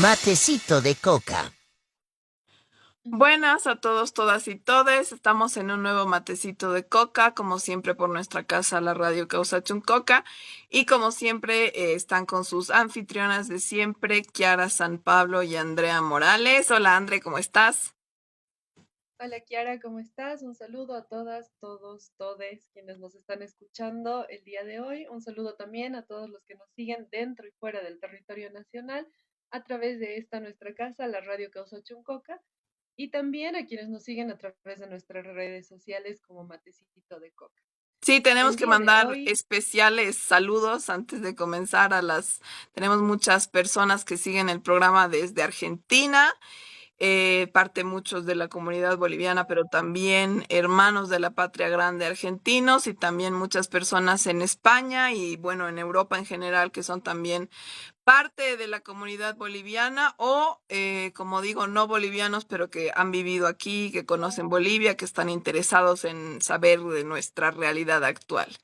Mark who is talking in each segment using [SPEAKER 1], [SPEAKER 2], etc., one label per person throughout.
[SPEAKER 1] Matecito de coca.
[SPEAKER 2] Buenas a todos, todas y todes. Estamos en un nuevo matecito de coca, como siempre por nuestra casa, la Radio Causachuncoca. Y como siempre, están con sus anfitrionas de siempre, Kiara San Pablo y Andrea Morales. Hola, Andre, ¿cómo estás?
[SPEAKER 3] Hola Kiara, ¿cómo estás? Un saludo a todas, todos, todes quienes nos están escuchando el día de hoy. Un saludo también a todos los que nos siguen dentro y fuera del territorio nacional a través de esta nuestra casa, la Radio Causa Chuncoca, y también a quienes nos siguen a través de nuestras redes sociales como Matecito de Coca.
[SPEAKER 2] Sí, tenemos
[SPEAKER 3] El
[SPEAKER 2] que
[SPEAKER 3] día de
[SPEAKER 2] mandar
[SPEAKER 3] hoy,
[SPEAKER 2] especiales saludos antes de comenzar tenemos muchas personas que siguen el programa desde Argentina, parte muchos de la comunidad boliviana, pero también hermanos de la patria grande argentinos y también muchas personas en España y bueno, en Europa en general que son también parte de la comunidad boliviana o, como digo, no bolivianos, pero que han vivido aquí, que conocen Bolivia, que están interesados en saber de nuestra realidad actual.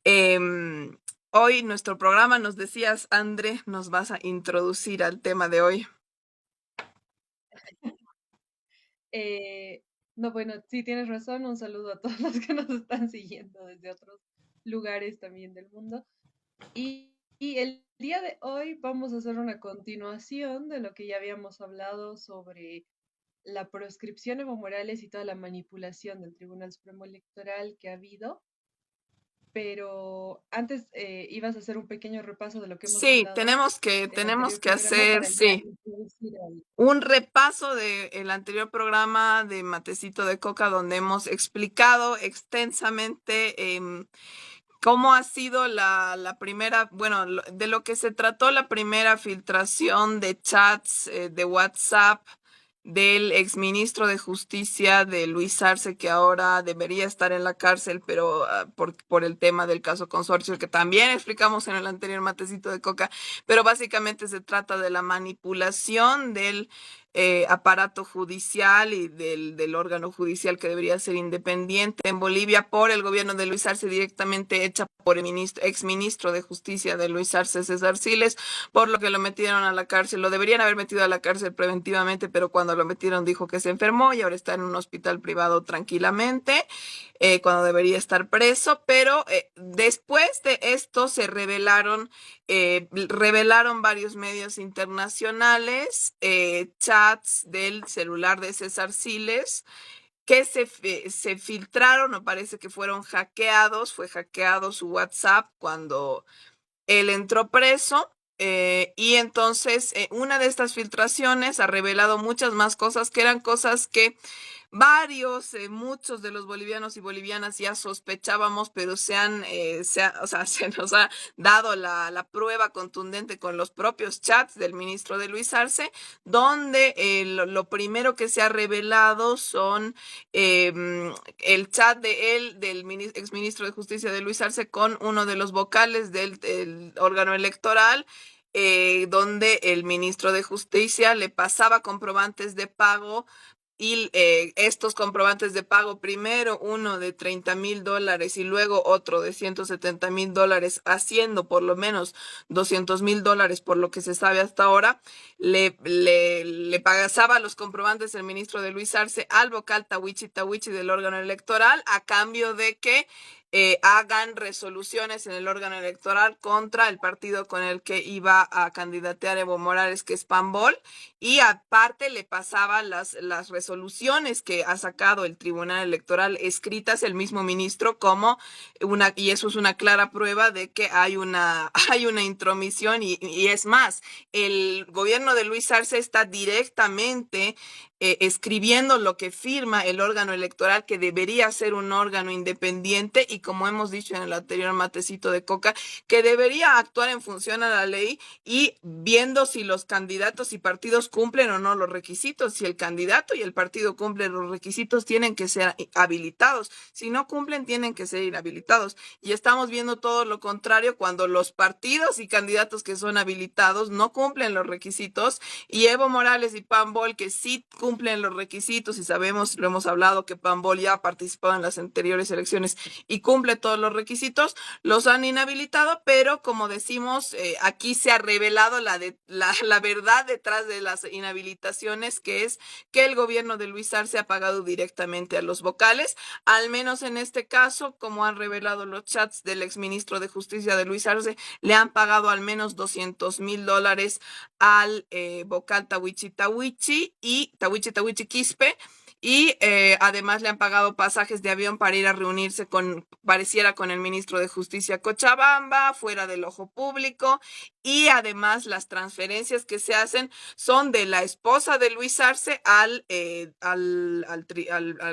[SPEAKER 2] Em, Hoy nuestro programa, nos decías, André, nos vas a introducir al tema de hoy.
[SPEAKER 3] eh, no, bueno, sí tienes razón, un saludo a todos los que nos están siguiendo desde otros lugares también del mundo. Y el día de hoy vamos a hacer una continuación de lo que ya habíamos hablado sobre la proscripción Evo Morales y toda la manipulación del Tribunal Supremo Electoral que ha habido. Pero antes ibas a hacer un pequeño repaso de lo que hemos
[SPEAKER 2] Sí,
[SPEAKER 3] hablado el tenemos
[SPEAKER 2] tenemos
[SPEAKER 3] anterior
[SPEAKER 2] que
[SPEAKER 3] programa
[SPEAKER 2] hacer,
[SPEAKER 3] para ya
[SPEAKER 2] sí,
[SPEAKER 3] introducir
[SPEAKER 2] un repaso del anterior programa de Matecito de Coca, donde hemos explicado extensamente cómo ha sido la primera, bueno, de lo que se trató la primera filtración de chats de WhatsApp del exministro de Justicia de Luis Arce, que ahora debería estar en la cárcel, pero por el tema del caso consorcio, que también explicamos en el anterior matecito de coca, pero básicamente se trata de la manipulación del aparato judicial y del órgano judicial que debería ser independiente en Bolivia por el gobierno de Luis Arce, directamente hecha por el exministro de Justicia de Luis Arce, César Siles, por lo que lo metieron a la cárcel. Lo deberían haber metido a la cárcel preventivamente, pero cuando lo metieron dijo que se enfermó y ahora está en un hospital privado tranquilamente, cuando debería estar preso. Pero después de esto se revelaron varios medios internacionales chats del celular de César Siles que se filtraron, o parece que fueron hackeados. Fue hackeado su WhatsApp cuando él entró preso. Y entonces una de estas filtraciones ha revelado muchas más cosas, que eran cosas que muchos de los bolivianos y bolivianas ya sospechábamos, pero o sea, se nos ha dado la prueba contundente con los propios chats del ministro de Luis Arce, donde lo primero que se ha revelado son el chat de él, del exministro de Justicia de Luis Arce, con uno de los vocales del órgano electoral, donde el ministro de Justicia le pasaba comprobantes de pago y estos comprobantes de pago, primero uno de $30,000 y luego otro de $170,000, haciendo por lo menos $200,000 por lo que se sabe hasta ahora, le pasaba los comprobantes el ministro de Luis Arce al vocal Tawichi Tawichi del órgano electoral, a cambio de que hagan resoluciones en el órgano electoral contra el partido con el que iba a candidatear Evo Morales, que es PANBOL, y aparte le pasaba las resoluciones que ha sacado el Tribunal Electoral escritas el mismo ministro, y eso es una clara prueba de que hay una intromisión, y es más, el gobierno de Luis Arce está directamente escribiendo lo que firma el órgano electoral, que debería ser un órgano independiente y, como hemos dicho en el anterior matecito de coca, que debería actuar en función a la ley y viendo si los candidatos y partidos cumplen o no los requisitos. Si el candidato y el partido cumplen los requisitos, tienen que ser habilitados. Si no cumplen, tienen que ser inhabilitados. Y estamos viendo todo lo contrario, cuando los partidos y candidatos que son habilitados no cumplen los requisitos, y Evo Morales y PANBOL, que sí cumplen cumplen los requisitos y sabemos, lo hemos hablado, que Pambol ya ha participado en las anteriores elecciones y cumple todos los requisitos, los han inhabilitado, pero como decimos, aquí se ha revelado la verdad detrás de las inhabilitaciones, que es que el gobierno de Luis Arce ha pagado directamente a los vocales, al menos en este caso, como han revelado los chats del exministro de Justicia de Luis Arce, le han pagado al menos $200,000 al vocal Tawichi Tawichi y Tawichi Tawichi Quispe. Y además le han pagado pasajes de avión para ir a reunirse pareciera con el ministro de Justicia Cochabamba, fuera del ojo público. Y además las transferencias que se hacen son de la esposa de Luis Arce al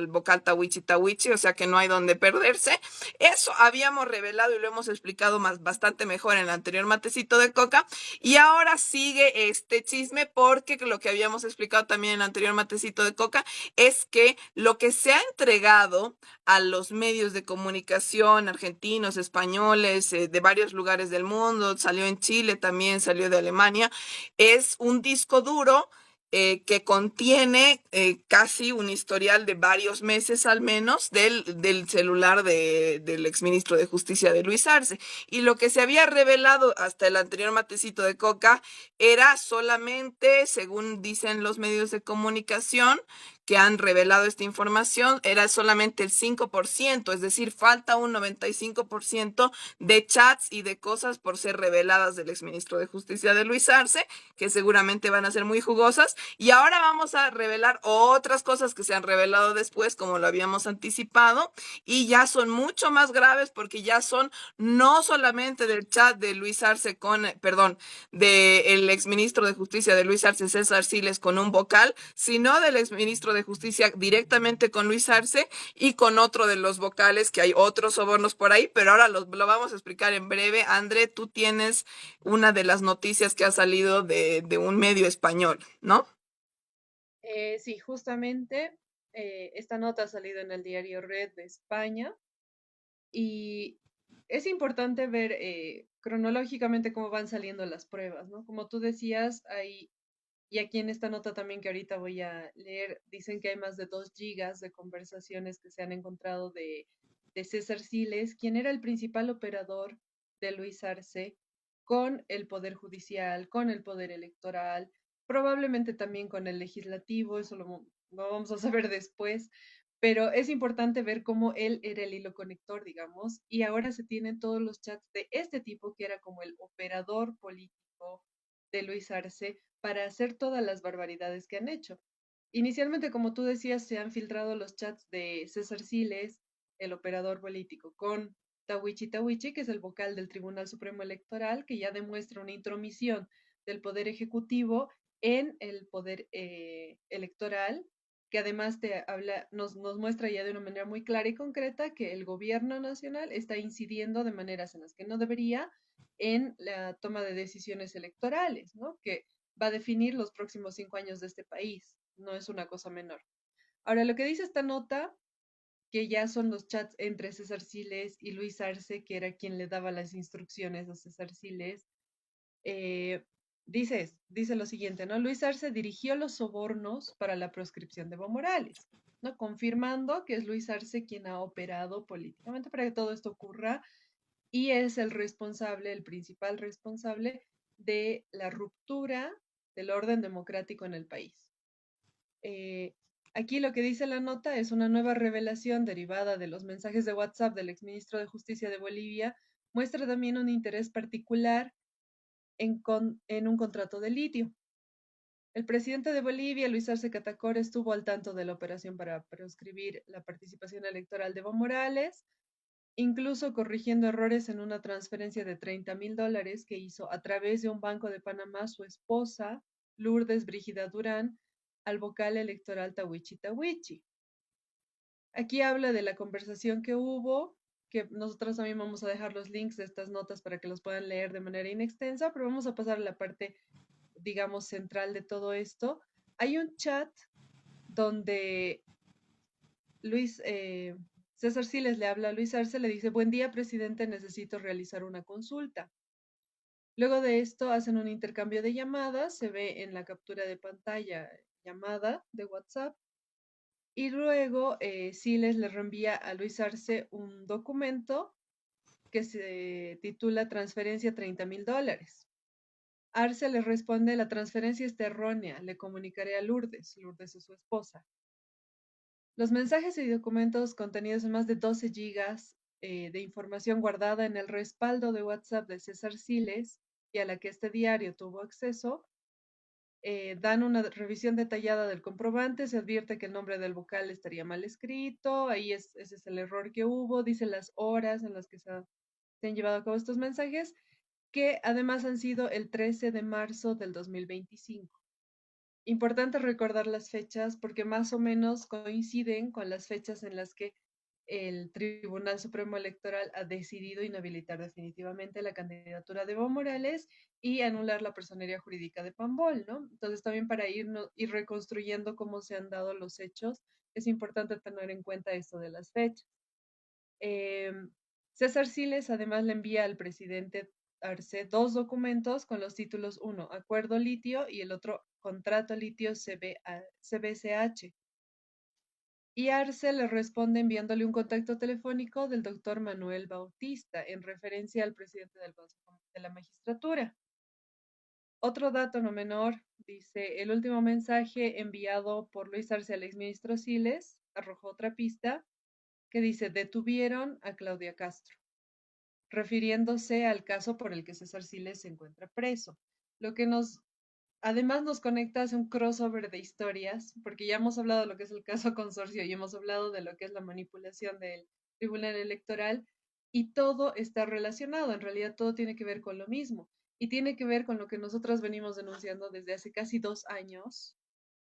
[SPEAKER 2] vocal Tawichi Tawichi, o sea que no hay donde perderse. Eso habíamos revelado y lo hemos explicado bastante mejor en el anterior matecito de coca. Y ahora sigue este chisme porque lo que habíamos explicado también en el anterior matecito de coca es que lo que se ha entregado a los medios de comunicación argentinos, españoles, de varios lugares del mundo, salió en Chile también, salió de Alemania, es un disco duro que contiene casi un historial de varios meses al menos del celular del exministro de Justicia de Luis Arce. Y lo que se había revelado hasta el anterior matecito de coca era solamente, según dicen los medios de comunicación que han revelado esta información, era solamente el 5%, es decir, falta un 95% de chats y de cosas por ser reveladas del exministro de Justicia de Luis Arce, que seguramente van a ser muy jugosas. Y ahora vamos a revelar otras cosas que se han revelado después, como lo habíamos anticipado, y ya son mucho más graves porque ya son no solamente del chat de Luis Arce del exministro de Justicia de Luis Arce, César Siles, con un vocal, sino del exministro de Justicia directamente con Luis Arce y con otro de los vocales, que hay otros sobornos por ahí, pero ahora lo vamos a explicar en breve. André, tú tienes una de las noticias que ha salido de un medio español, ¿no?
[SPEAKER 3] Sí, justamente esta nota ha salido en el diario Red de España y es importante ver cronológicamente cómo van saliendo las pruebas, ¿no? Como tú decías, y aquí en esta nota también que ahorita voy a leer, dicen que hay más de 2 gigas de conversaciones que se han encontrado de César Siles, quien era el principal operador de Luis Arce con el Poder Judicial, con el Poder Electoral, probablemente también con el Legislativo, eso lo vamos a saber después, pero es importante ver cómo él era el hilo conector, digamos, y ahora se tienen todos los chats de este tipo, que era como el operador político de Luis Arce, para hacer todas las barbaridades que han hecho. Inicialmente, como tú decías, se han filtrado los chats de César Siles, el operador político, con Tawichi Tawichi, que es el vocal del Tribunal Supremo Electoral, que ya demuestra una intromisión del Poder Ejecutivo en el Poder Electoral, que además nos muestra ya de una manera muy clara y concreta que el gobierno nacional está incidiendo de maneras en las que no debería en la toma de decisiones electorales, ¿no? Que va a definir los próximos 5 años de este país. No es una cosa menor. Ahora, lo que dice esta nota, que ya son los chats entre César Siles y Luis Arce, que era quien le daba las instrucciones a César Siles, dice lo siguiente, ¿no? Luis Arce dirigió los sobornos para la proscripción de Evo Morales, ¿no? Confirmando que es Luis Arce quien ha operado políticamente para que todo esto ocurra y es el responsable, el principal responsable de la ruptura del orden democrático en el país. Aquí lo que dice la nota es una nueva revelación derivada de los mensajes de WhatsApp del exministro de Justicia de Bolivia, muestra también un interés particular en un contrato de litio. El presidente de Bolivia, Luis Arce Catacora, estuvo al tanto de la operación para proscribir la participación electoral de Evo Morales, incluso corrigiendo errores en una transferencia de $30,000 que hizo a través de un banco de Panamá su esposa, Lourdes Brígida Durán, al vocal electoral Tawichi Tawichi. Aquí habla de la conversación que hubo, que nosotros también vamos a dejar los links de estas notas para que los puedan leer de manera inextensa, pero vamos a pasar a la parte, digamos, central de todo esto. Hay un chat donde César Siles le habla a Luis Arce, le dice, buen día, presidente, necesito realizar una consulta. Luego de esto hacen un intercambio de llamadas, se ve en la captura de pantalla llamada de WhatsApp. Y luego Siles le reenvía a Luis Arce un documento que se titula Transferencia $30,000. Arce le responde, la transferencia está errónea, le comunicaré a Lourdes. Lourdes es su esposa. Los mensajes y documentos contenidos en más de 12 gigas de información guardada en el respaldo de WhatsApp de César Siles y a la que este diario tuvo acceso, dan una revisión detallada del comprobante, se advierte que el nombre del vocal estaría mal escrito, ese es el error que hubo, dice las horas en las que se han llevado a cabo estos mensajes, que además han sido el 13 de marzo del 2025. Importante recordar las fechas porque más o menos coinciden con las fechas en las que el Tribunal Supremo Electoral ha decidido inhabilitar definitivamente la candidatura de Evo Morales y anular la personería jurídica de Pambol, ¿no? Entonces también para ir reconstruyendo cómo se han dado los hechos, es importante tener en cuenta esto de las fechas. César Siles además le envía al presidente Arce dos documentos con los títulos, uno, Acuerdo Litio, y el otro, Contrato Litio CBCH. Y Arce le responde enviándole un contacto telefónico del doctor Manuel Bautista en referencia al presidente del Consejo de la Magistratura. Otro dato no menor, dice, el último mensaje enviado por Luis Arce al exministro Siles arrojó otra pista que dice, detuvieron a Claudia Castro, refiriéndose al caso por el que César Siles se encuentra preso. Lo que además nos conecta, hace un crossover de historias, porque ya hemos hablado de lo que es el caso consorcio y hemos hablado de lo que es la manipulación del Tribunal Electoral, y todo está relacionado, en realidad todo tiene que ver con lo mismo, y tiene que ver con lo que nosotros venimos denunciando desde hace casi 2 años,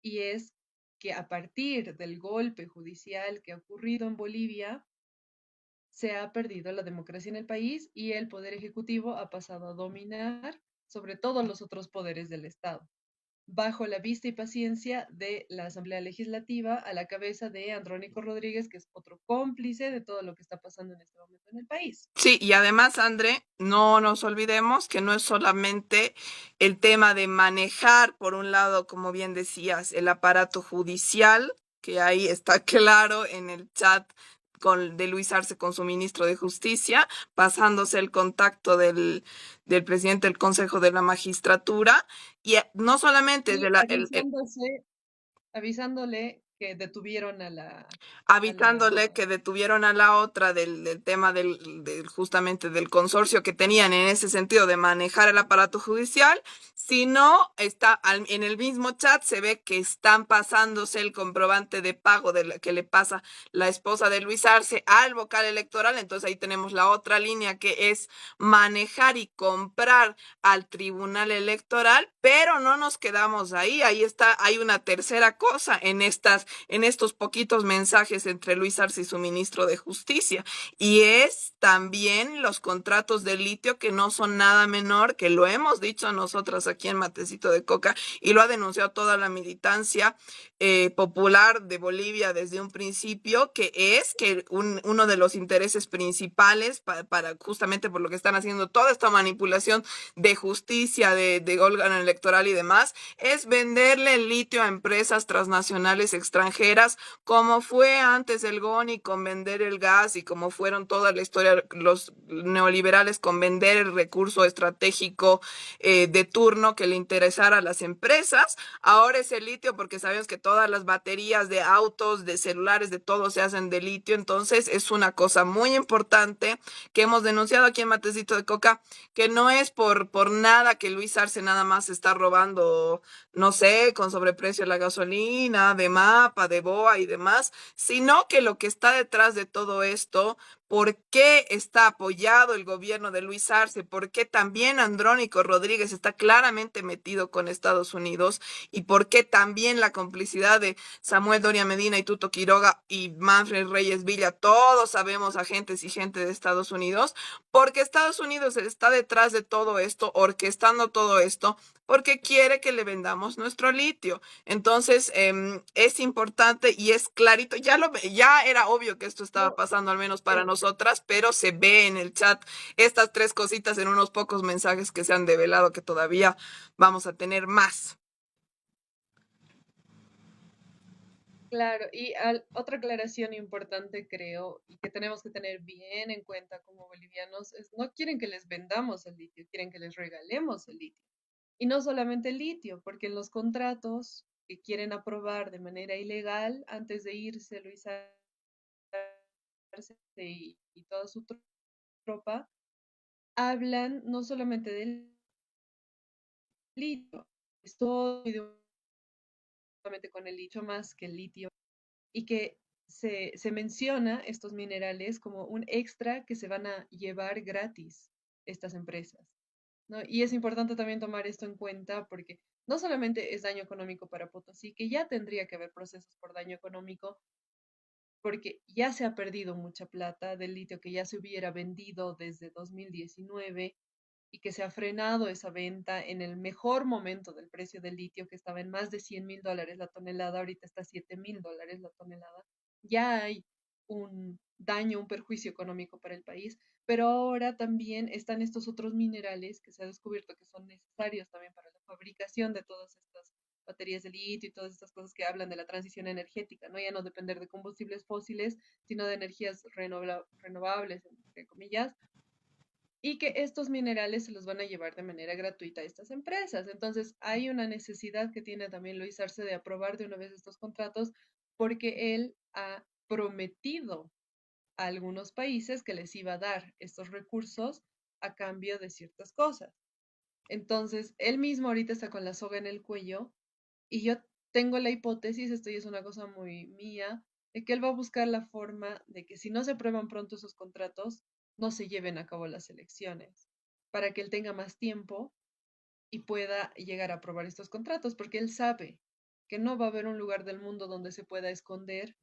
[SPEAKER 3] y es que a partir del golpe judicial que ha ocurrido en Bolivia, se ha perdido la democracia en el país y el poder ejecutivo ha pasado a dominar sobre todos los otros poderes del Estado, bajo la vista y paciencia de la Asamblea Legislativa a la cabeza de Andrónico Rodríguez, que es otro cómplice de todo lo que está pasando en este momento en el país.
[SPEAKER 2] Sí, y además, André, no nos olvidemos que no es solamente el tema de manejar, por un lado, como bien decías, el aparato judicial, que ahí está claro en el chat de Luis Arce con su ministro de Justicia, pasándose el contacto del presidente del Consejo de la Magistratura, y no solamente
[SPEAKER 3] Y
[SPEAKER 2] de
[SPEAKER 3] avisándole que detuvieron a
[SPEAKER 2] avisándole
[SPEAKER 3] la
[SPEAKER 2] que detuvieron a la otra del tema justamente del consorcio que tenían en ese sentido de manejar el aparato judicial, sino en el mismo chat se ve que están pasándose el comprobante de pago que le pasa la esposa de Luis Arce al vocal electoral. Entonces ahí tenemos la otra línea que es manejar y comprar al Tribunal Electoral, pero no nos quedamos ahí. Hay una tercera cosa en estos poquitos mensajes entre Luis Arce y su ministro de Justicia, y es también los contratos de litio, que no son nada menor, que lo hemos dicho nosotras aquí en Matecito de Coca y lo ha denunciado toda la militancia popular de Bolivia desde un principio, que es que uno de los intereses principales para justamente por lo que están haciendo toda esta manipulación de justicia, de órgano electoral y demás, es venderle el litio a empresas transnacionales extranjeras, como fue antes el GONI con vender el gas y como fueron toda la historia los neoliberales con vender el recurso estratégico de turno que le interesara a las empresas. Ahora es el litio, porque sabemos que todas las baterías de autos, de celulares, de todo se hacen de litio. Entonces es una cosa muy importante que hemos denunciado aquí en Matecito de Coca, que no es por nada que Luis Arce nada más está robando, no sé, con sobreprecio la gasolina, de Mapa, de BOA y demás, sino que lo que está detrás de todo esto, por qué está apoyado el gobierno de Luis Arce, por qué también Andrónico Rodríguez está claramente metido con Estados Unidos, y por qué también la complicidad de Samuel Doria Medina y Tuto Quiroga y Manfred Reyes Villa, todos sabemos agentes y gente de Estados Unidos, porque Estados Unidos está detrás de todo esto, orquestando todo esto, porque quiere que le vendamos nuestro litio. Entonces, es importante y es clarito, ya era obvio que esto estaba pasando, al menos para nosotras, pero se ve en el chat estas tres cositas en unos pocos mensajes que se han develado, que todavía vamos a tener más.
[SPEAKER 3] Claro, y otra aclaración importante creo y que tenemos que tener bien en cuenta como bolivianos es no quieren que les vendamos el litio, quieren que les regalemos el litio. Y no solamente el litio, porque en los contratos que quieren aprobar de manera ilegal antes de irse Luis Arce y toda su tropa, hablan no solamente del litio, estoy solamente con el litio más que el litio y que se menciona estos minerales como un extra que se van a llevar gratis estas empresas, ¿no? Y es importante también tomar esto en cuenta porque no solamente es daño económico para Potosí, que ya tendría que haber procesos por daño económico, porque ya se ha perdido mucha plata del litio que ya se hubiera vendido desde 2019 y que se ha frenado esa venta en el mejor momento del precio del litio, que estaba en más de $100,000 la tonelada, ahorita está a $7,000 la tonelada. Ya hay un daño, un perjuicio económico para el país, pero ahora también están estos otros minerales que se ha descubierto que son necesarios también para la fabricación de todas estas baterías de litio y todas estas cosas que hablan de la transición energética, ¿no? Ya no depender de combustibles fósiles, sino de energías renovables, entre comillas, y que estos minerales se los van a llevar de manera gratuita a estas empresas. Entonces, hay una necesidad que tiene también Luis Arce de aprobar de una vez estos contratos porque él ha prometido a algunos países que les iba a dar estos recursos a cambio de ciertas cosas. Entonces, él mismo ahorita está con la soga en el cuello y yo tengo la hipótesis, esto ya es una cosa muy mía, de que él va a buscar la forma de que si no se aprueban pronto esos contratos, no se lleven a cabo las elecciones, para que él tenga más tiempo y pueda llegar a aprobar estos contratos, porque él sabe que no va a haber un lugar del mundo donde se pueda esconder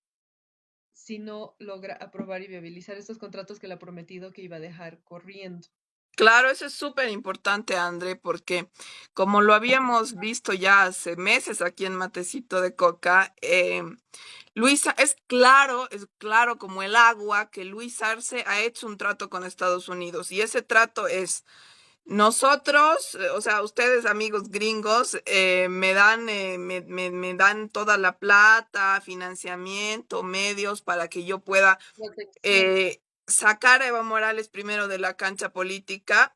[SPEAKER 3] si no logra aprobar y viabilizar estos contratos que le ha prometido que iba a dejar corriendo.
[SPEAKER 2] Claro, eso es súper importante, André, porque como lo habíamos visto ya hace meses aquí en Matecito de Coca, Luisa, es claro como el agua que Luis Arce ha hecho un trato con Estados Unidos y ese trato es nosotros, o sea, ustedes amigos gringos, me dan toda la plata, financiamiento, medios para que yo pueda
[SPEAKER 3] Protección.
[SPEAKER 2] sacar a Evo Morales primero de la cancha política,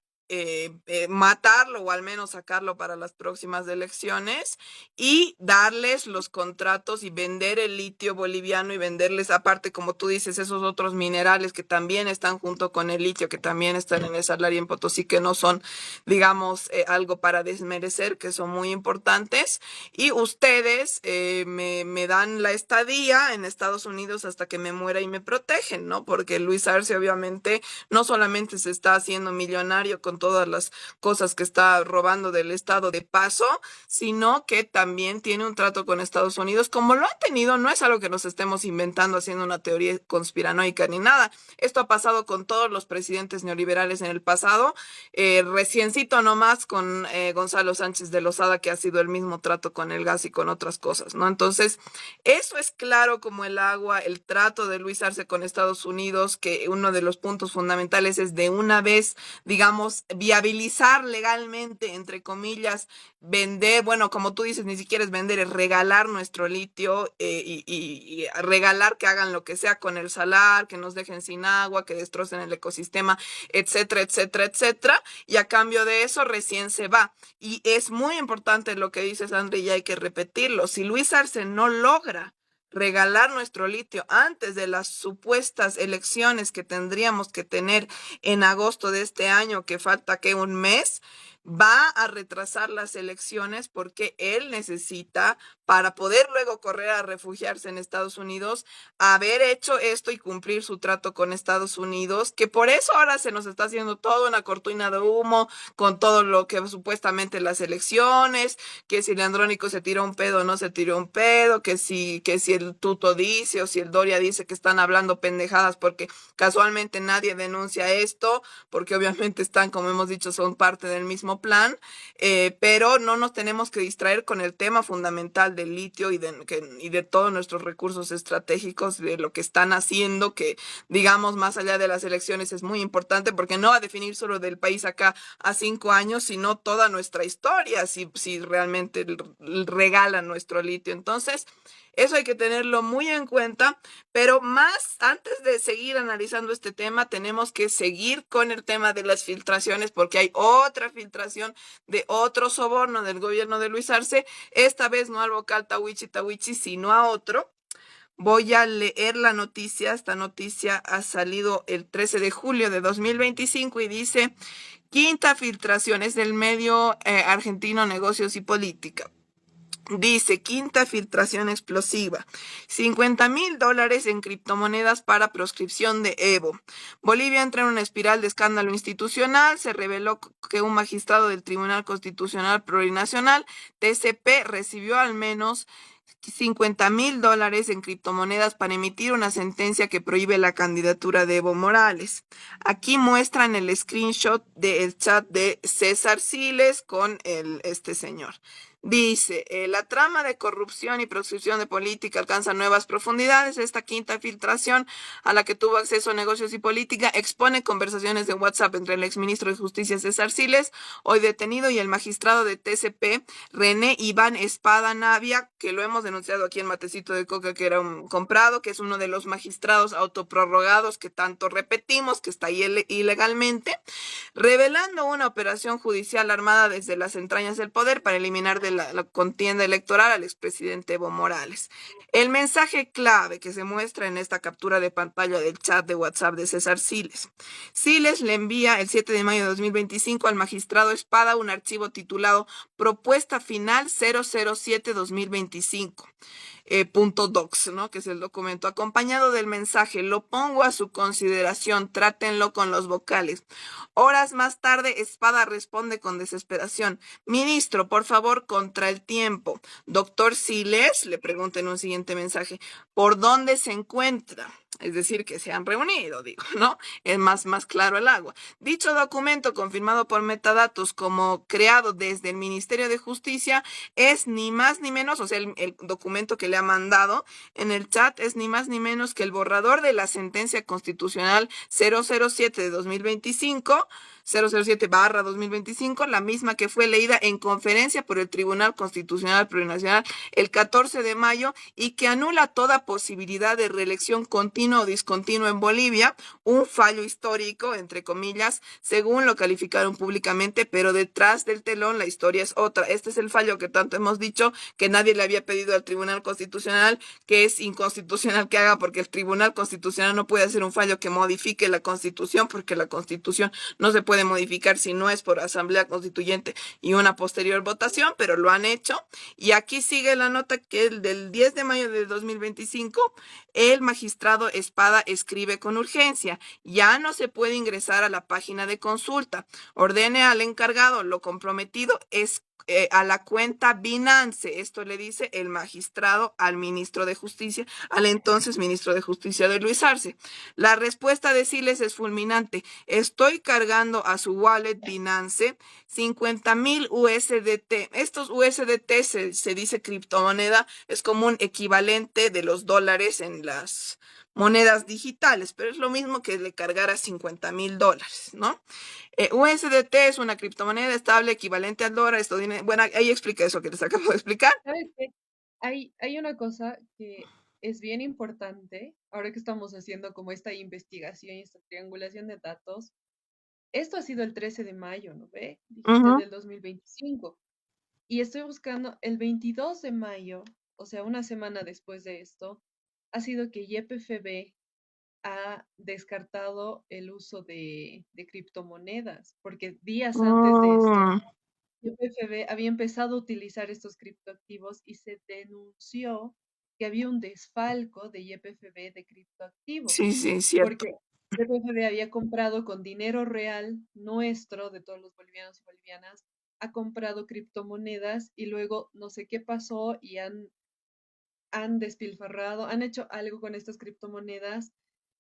[SPEAKER 2] matarlo o al menos sacarlo para las próximas elecciones y darles los contratos y vender el litio boliviano y venderles aparte, como tú dices, esos otros minerales que también están junto con el litio, que también están en esa área en Potosí, que no son, digamos, algo para desmerecer, que son muy importantes. Y ustedes me dan la estadía en Estados Unidos hasta que me muera y me protegen, ¿no? Porque Luis Arce obviamente no solamente se está haciendo millonario con todas las cosas que está robando del Estado de paso, sino que también tiene un trato con Estados Unidos, como lo ha tenido, no es algo que nos estemos inventando haciendo una teoría conspiranoica ni nada. Esto ha pasado con todos los presidentes neoliberales en el pasado, reciencito nomás con Gonzalo Sánchez de Lozada, que ha sido el mismo trato con el gas y con otras cosas, ¿no? Entonces, eso es claro como el agua, el trato de Luis Arce con Estados Unidos, que uno de los puntos fundamentales es de una vez, digamos, viabilizar legalmente, entre comillas, vender, bueno, como tú dices, ni siquiera es vender, es regalar nuestro litio y regalar que hagan lo que sea con el salar, que nos dejen sin agua, que destrocen el ecosistema, etcétera, etcétera, etcétera, y a cambio de eso recién se va. Y es muy importante lo que dices, André, y hay que repetirlo. Si Luis Arce no logra regalar nuestro litio antes de las supuestas elecciones que tendríamos que tener en agosto de este año, que falta que un mes, va a retrasar las elecciones porque él necesita, para poder luego correr a refugiarse en Estados Unidos, haber hecho esto y cumplir su trato con Estados Unidos, que por eso ahora se nos está haciendo toda una cortina de humo con todo lo que supuestamente las elecciones, que si el Andrónico se tiró un pedo o no se tiró un pedo, que si el Tuto dice o si el Doria dice que están hablando pendejadas porque casualmente nadie denuncia esto, porque obviamente están, como hemos dicho, son parte del mismo plan, pero no nos tenemos que distraer con el tema fundamental del litio y de todos nuestros recursos estratégicos, de lo que están haciendo, que digamos más allá de las elecciones es muy importante porque no va a definir solo del país acá a 5 años, sino toda nuestra historia, si realmente regalan nuestro litio. Entonces, Eso hay que tenerlo muy en cuenta, pero más antes de seguir analizando este tema, tenemos que seguir con el tema de las filtraciones, porque hay otra filtración de otro soborno del gobierno de Luis Arce, esta vez no al vocal Tawichi, sino a otro. Voy a leer la noticia. Esta noticia ha salido el 13 de julio de 2025 y dice: quinta filtración, es del medio argentino Negocios y Política. Dice: quinta filtración explosiva. $50,000 en criptomonedas para proscripción de Evo. Bolivia entra en una espiral de escándalo institucional. Se reveló que un magistrado del Tribunal Constitucional Plurinacional, TCP, recibió al menos $50,000 en criptomonedas para emitir una sentencia que prohíbe la candidatura de Evo Morales. Aquí muestran el screenshot del chat de César Siles con este señor. Dice: la trama de corrupción y proscripción de política alcanza nuevas profundidades. Esta quinta filtración, a la que tuvo acceso Negocios y Política, expone conversaciones de WhatsApp entre el exministro de Justicia César Siles, hoy detenido, y el magistrado de TCP, René Iván Espada Navia, que lo hemos denunciado aquí en Matecito de Coca, que era un comprado, que es uno de los magistrados autoprorrogados que tanto repetimos que está ahí ilegalmente, revelando una operación judicial armada desde las entrañas del poder para eliminar de la contienda electoral al expresidente Evo Morales. El mensaje clave que se muestra en esta captura de pantalla del chat de WhatsApp de César Siles. Siles le envía el 7 de mayo de 2025 al magistrado Espada un archivo titulado Propuesta Final 007-2025. .docs, ¿no? Que es el documento, acompañado del mensaje: lo pongo a su consideración, trátenlo con los vocales. Horas más tarde, Espada responde con desesperación: ministro, por favor, contra el tiempo. Doctor Siles, le pregunta en un siguiente mensaje, ¿por dónde se encuentra? Es decir, que se han reunido, digo, ¿no? Es más claro el agua. Dicho documento, confirmado por metadatos como creado desde el Ministerio de Justicia, es ni más ni menos, o sea, el documento que le ha mandado en el chat es ni más ni menos que el borrador de la sentencia constitucional 007 de 2025, 007/2025, la misma que fue leída en conferencia por el Tribunal Constitucional Plurinacional el 14 de mayo y que anula toda posibilidad de reelección continua o discontinua en Bolivia, un fallo histórico, entre comillas, según lo calificaron públicamente, pero detrás del telón la historia es otra. Este es el fallo que tanto hemos dicho que nadie le había pedido al Tribunal Constitucional, que es inconstitucional que haga, porque el Tribunal Constitucional no puede hacer un fallo que modifique la Constitución, porque la Constitución no se puede modificar si no es por asamblea constituyente y una posterior votación, pero lo han hecho. Y aquí sigue la nota que el del 10 de mayo de 2025, el magistrado Espada escribe con urgencia: ya no se puede ingresar a la página de consulta. Ordene al encargado lo comprometido es a la cuenta Binance. Esto le dice el magistrado al ministro de Justicia, al entonces ministro de Justicia de Luis Arce. La respuesta de Siles es fulminante: estoy cargando a su wallet Binance 50,000 USDT. Estos USDT se dice criptomoneda, es como un equivalente de los dólares en las monedas digitales, pero es lo mismo que le cargara $50,000, ¿no? USDT es una criptomoneda estable equivalente al dólar. Bueno, ahí explica eso que les acabo de explicar.
[SPEAKER 3] ¿Sabes qué? Hay una cosa que es bien importante, ahora que estamos haciendo como esta investigación y esta triangulación de datos. Esto ha sido el 13 de mayo, ¿no ve? Dijiste
[SPEAKER 2] Ujú.
[SPEAKER 3] del 2025. Y estoy buscando el 22 de mayo, o sea, una semana después de esto, ha sido que YPFB ha descartado el uso de criptomonedas, porque días antes de esto,
[SPEAKER 2] Mm,
[SPEAKER 3] YPFB había empezado a utilizar estos criptoactivos y se denunció que había un desfalco de YPFB de criptoactivos,
[SPEAKER 2] sí, sí, cierto.
[SPEAKER 3] porque YPFB había comprado con dinero real nuestro, de todos los bolivianos y bolivianas, ha comprado criptomonedas y luego no sé qué pasó y han despilfarrado, han hecho algo con estas criptomonedas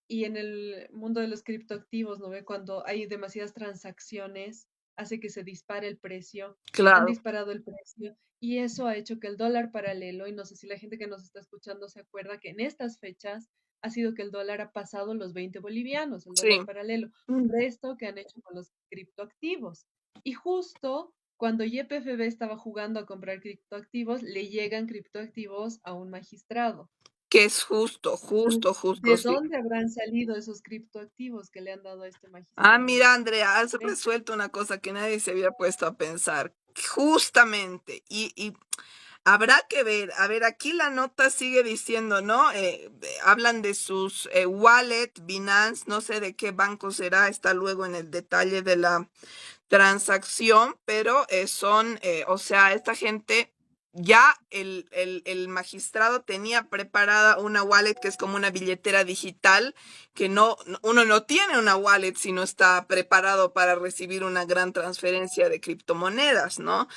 [SPEAKER 3] y en el mundo de los criptoactivos, ¿no ve? Cuando hay demasiadas transacciones, hace que se dispare el precio, han
[SPEAKER 2] Claro.
[SPEAKER 3] disparado el precio y eso ha hecho que el dólar paralelo, y no sé si la gente que nos está escuchando se acuerda que en estas fechas ha sido que el dólar ha pasado los 20 bolivianos, el
[SPEAKER 2] Sí.
[SPEAKER 3] dólar paralelo,
[SPEAKER 2] Mm.
[SPEAKER 3] por esto que han hecho con los criptoactivos. Y justo cuando YPFB estaba jugando a comprar criptoactivos, le llegan criptoactivos a un magistrado.
[SPEAKER 2] Que es justo,
[SPEAKER 3] Entonces,
[SPEAKER 2] justo, justo,
[SPEAKER 3] ¿de
[SPEAKER 2] sí.
[SPEAKER 3] dónde habrán salido esos criptoactivos que le han dado a este
[SPEAKER 2] Ah,
[SPEAKER 3] magistrado de
[SPEAKER 2] mira, Andrea, has
[SPEAKER 3] YPFB?
[SPEAKER 2] resuelto una cosa que nadie se había puesto a pensar. Justamente, y habrá que ver, a ver, aquí la nota sigue diciendo, ¿no? Hablan de sus wallet, Binance, no sé de qué banco será, está luego en el detalle de la transacción, pero son, o sea, esta gente, ya el magistrado tenía preparada una wallet que es como una billetera digital, que uno no tiene una wallet si no está preparado para recibir una gran transferencia de criptomonedas, ¿no?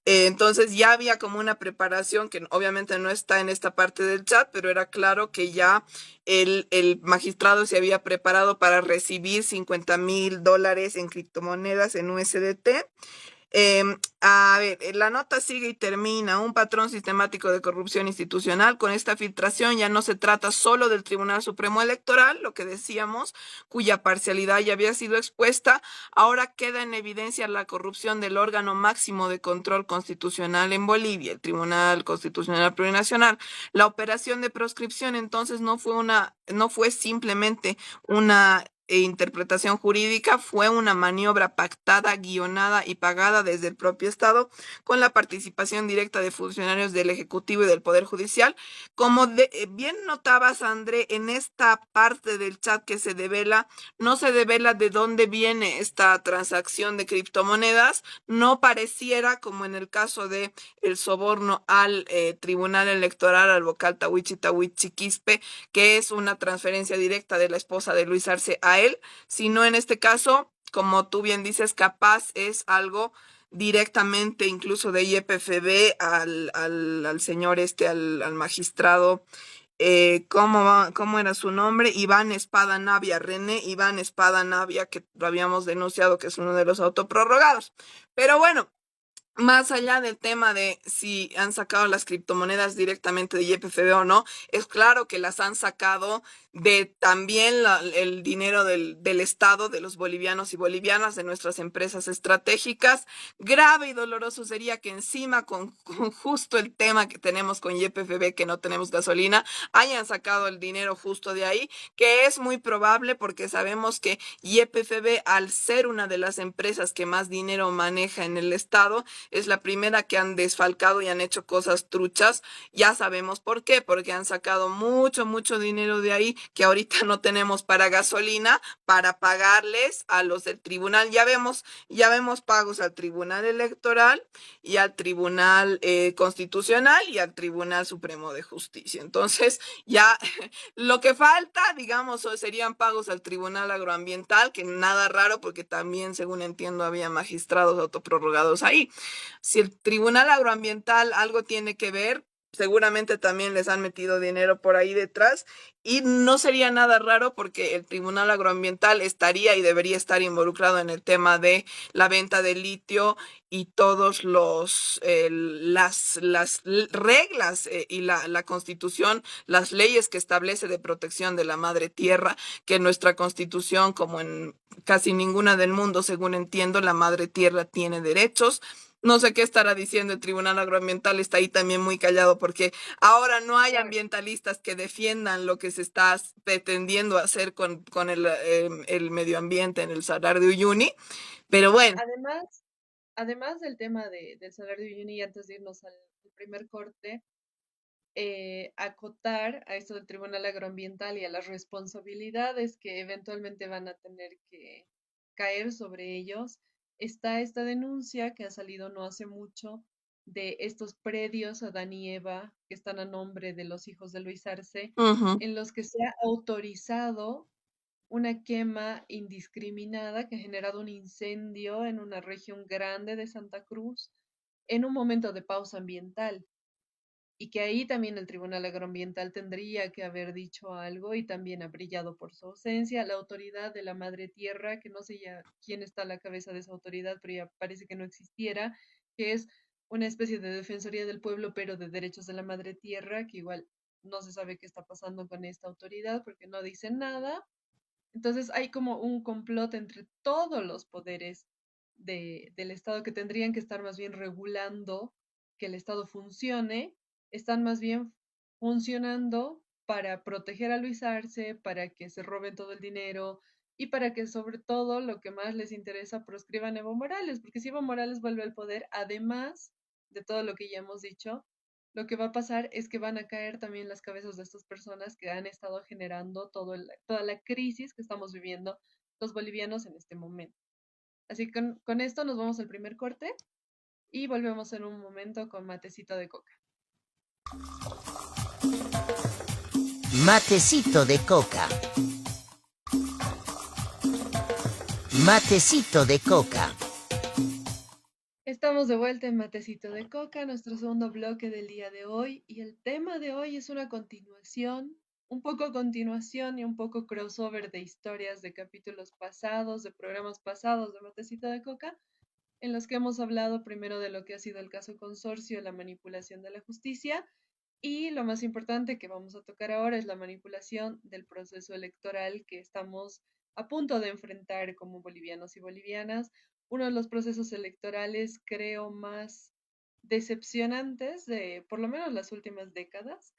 [SPEAKER 2] Entonces ya había como una preparación que obviamente no está en esta parte del chat, pero era claro que ya el magistrado se había preparado para recibir $50,000 en criptomonedas en USDT. A ver, la nota sigue y termina. Un patrón sistemático de corrupción institucional. Con esta filtración ya no se trata solo del Tribunal Supremo Electoral, lo que decíamos, cuya parcialidad ya había sido expuesta. Ahora queda en evidencia la corrupción del órgano máximo de control constitucional en Bolivia, el Tribunal Constitucional Plurinacional. La operación de proscripción entonces no fue simplemente una interpretación jurídica, fue una maniobra pactada, guionada y pagada desde el propio Estado, con la participación directa de funcionarios del Ejecutivo y del Poder Judicial. Como bien notabas, André, en esta parte del chat que se devela, no se devela de dónde viene esta transacción de criptomonedas. No pareciera, como en el caso de el soborno al Tribunal Electoral, al vocal Tawichi Tawichi Quispe, que es una transferencia directa de la esposa de Luis Arce a él, sino en este caso, como tú bien dices, capaz es algo directamente incluso de YPFB al señor al magistrado, ¿cómo era su nombre? Iván Espada Navia, René Iván Espada Navia, que lo habíamos denunciado que es uno de los autoprorrogados. Pero bueno, más allá del tema de si han sacado las criptomonedas directamente de YPFB o no, es claro que las han sacado de también el dinero del Estado, de los bolivianos y bolivianas, de nuestras empresas estratégicas. Grave y doloroso sería que encima con justo el tema que tenemos con YPFB, que no tenemos gasolina, hayan sacado el dinero justo de ahí, que es muy probable porque sabemos que YPFB, al ser una de las empresas que más dinero maneja en el Estado, es la primera que han desfalcado y han hecho cosas truchas. Ya sabemos por qué, porque han sacado mucho, mucho dinero de ahí que ahorita no tenemos para gasolina, para pagarles a los del tribunal. Ya vemos pagos al Tribunal Electoral y al Tribunal Constitucional y al Tribunal Supremo de Justicia. Entonces, ya lo que falta, digamos, serían pagos al Tribunal Agroambiental, que nada raro porque también, según entiendo, había magistrados autoprorrogados ahí. Si el Tribunal Agroambiental algo tiene que ver, seguramente también les han metido dinero por ahí detrás, y no sería nada raro porque el Tribunal Agroambiental estaría y debería estar involucrado en el tema de la venta de litio y todos las reglas y la constitución, las leyes que establece de protección de la madre tierra, que nuestra constitución, como en casi ninguna del mundo, según entiendo, la madre tierra tiene derechos. No sé qué estará diciendo el Tribunal Agroambiental, está ahí también muy callado porque ahora no hay ambientalistas que defiendan lo que se está pretendiendo hacer con el medio ambiente en el Salar de Uyuni. Pero bueno.
[SPEAKER 3] Además del tema del salario de Uyuni, y antes de irnos al primer corte, acotar a esto del Tribunal Agroambiental y a las responsabilidades que eventualmente van a tener que caer sobre ellos, está esta denuncia que ha salido no hace mucho de estos predios Adán y Eva que están a nombre de los hijos de Luis Arce,
[SPEAKER 2] Ujú.
[SPEAKER 3] en los que se ha autorizado una quema indiscriminada que ha generado un incendio en una región grande de Santa Cruz en un momento de pausa ambiental y que ahí también el Tribunal Agroambiental tendría que haber dicho algo y también ha brillado por su ausencia. La autoridad de la Madre Tierra, que no sé ya quién está a la cabeza de esa autoridad, pero ya parece que no existiera, que es una especie de Defensoría del Pueblo, pero de derechos de la Madre Tierra, que igual no se sabe qué está pasando con esta autoridad porque no dicen nada. Entonces hay como un complot entre todos los poderes del Estado que tendrían que estar más bien regulando que el Estado funcione, están más bien funcionando para proteger a Luis Arce, para que se roben todo el dinero y para que sobre todo lo que más les interesa proscriban a Evo Morales, porque si Evo Morales vuelve al poder, además de todo lo que ya hemos dicho, lo que va a pasar es que van a caer también las cabezas de estas personas que han estado generando toda la crisis que estamos viviendo los bolivianos en este momento. Así que con esto nos vamos al primer corte y volvemos en un momento con matecito de coca.
[SPEAKER 1] Matecito de coca. Matecito de coca.
[SPEAKER 3] Estamos de vuelta en Matecito de Coca, nuestro segundo bloque del día de hoy, y el tema de hoy es una continuación, un poco continuación y un poco crossover de historias de capítulos pasados, de programas pasados de Matecito de Coca, en los que hemos hablado primero de lo que ha sido el caso Consorcio, la manipulación de la justicia, y lo más importante que vamos a tocar ahora es la manipulación del proceso electoral que estamos a punto de enfrentar como bolivianos y bolivianas, uno de los procesos electorales creo más decepcionantes de por lo menos las últimas décadas